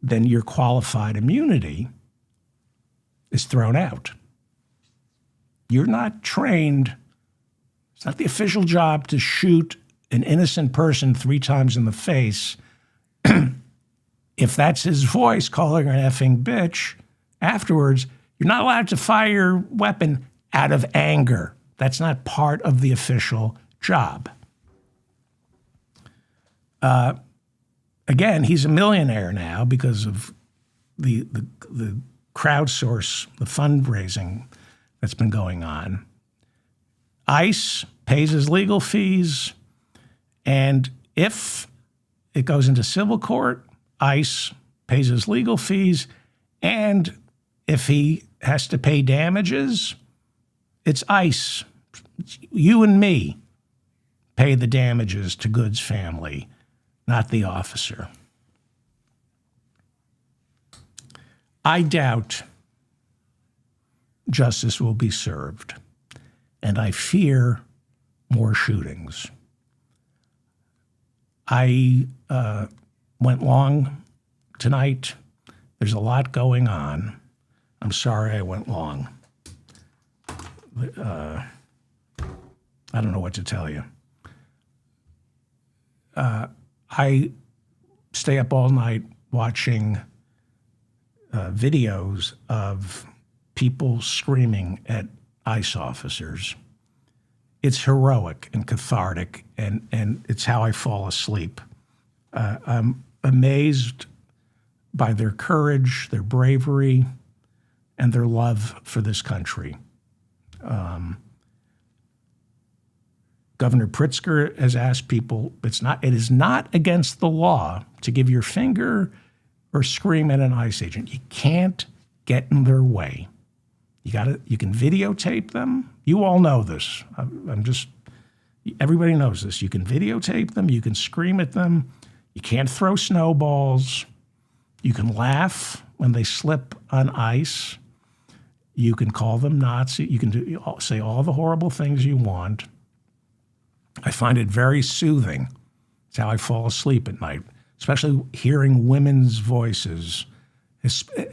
Speaker 1: then your qualified immunity is thrown out. You're not trained. It's not the official job to shoot an innocent person 3 times in the face. If that's his voice calling her an effing bitch, afterwards, you're not allowed to fire your weapon out of anger. That's not part of the official job. Again, he's a millionaire now because of the crowdsource, the fundraising that's been going on. ICE pays his legal fees, and if it goes into civil court, ICE pays his legal fees, and if he has to pay damages, it's ICE. You and me pay the damages to Good's family, not the officer. I doubt justice will be served, and I fear more shootings. I went long tonight. There's a lot going on. I'm sorry I went long. I don't know what to tell you. I stay up all night watching videos of people screaming at ICE officers. It's heroic and cathartic, and it's how I fall asleep. I'm amazed by their courage, their bravery, and their love for this country. Governor Pritzker has asked people, it is not against the law to give your finger or scream at an ICE agent. You can't get in their way. You can videotape them. You all know this. Everybody knows this. You can videotape them. You can scream at them. You can't throw snowballs. You can laugh when they slip on ice. You can call them Nazi. You can say all the horrible things you want. I find it very soothing. It's how I fall asleep at night, especially hearing women's voices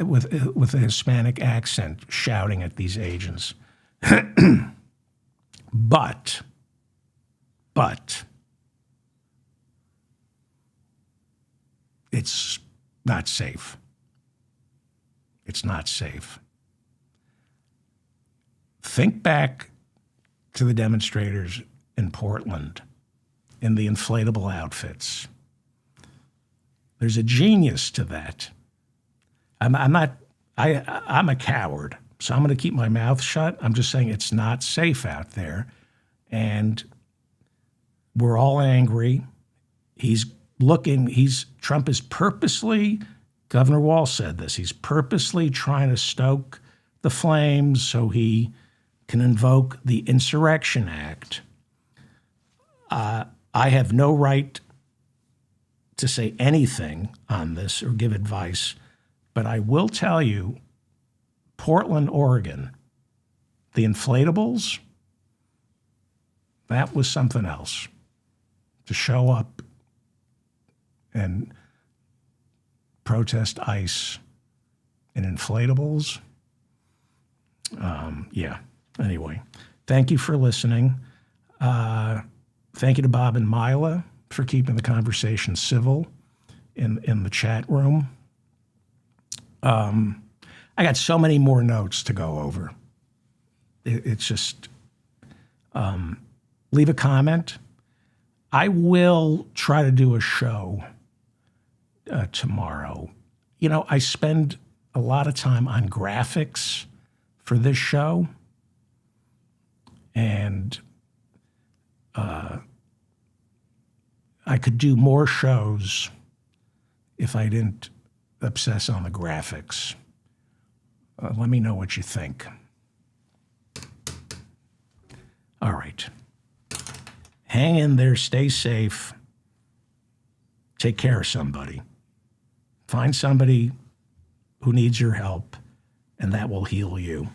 Speaker 1: with a Hispanic accent shouting at these agents. But it's not safe. It's not safe. Think back to the demonstrators in Portland in the inflatable outfits. There's a genius to that. I'm a coward, so I'm going to keep my mouth shut. I'm just saying it's not safe out there. And we're all angry. Trump is purposely, Governor Walz said this, he's purposely trying to stoke the flames so he can invoke the Insurrection Act. I have no right to say anything on this or give advice, but I will tell you, Portland, Oregon, the inflatables, That was something else. To show up and protest ICE and inflatables. Yeah. Anyway, thank you for listening. Thank you to Bob and Mila for keeping the conversation civil in the chat room. I got so many more notes to go over. It's just leave a comment. I will try to do a show tomorrow. You know, I spend a lot of time on graphics for this show, and I could do more shows if I didn't obsess on the graphics. Let me know what you think. All right. Hang in there, stay safe, take care of somebody. Find somebody who needs your help, and that will heal you.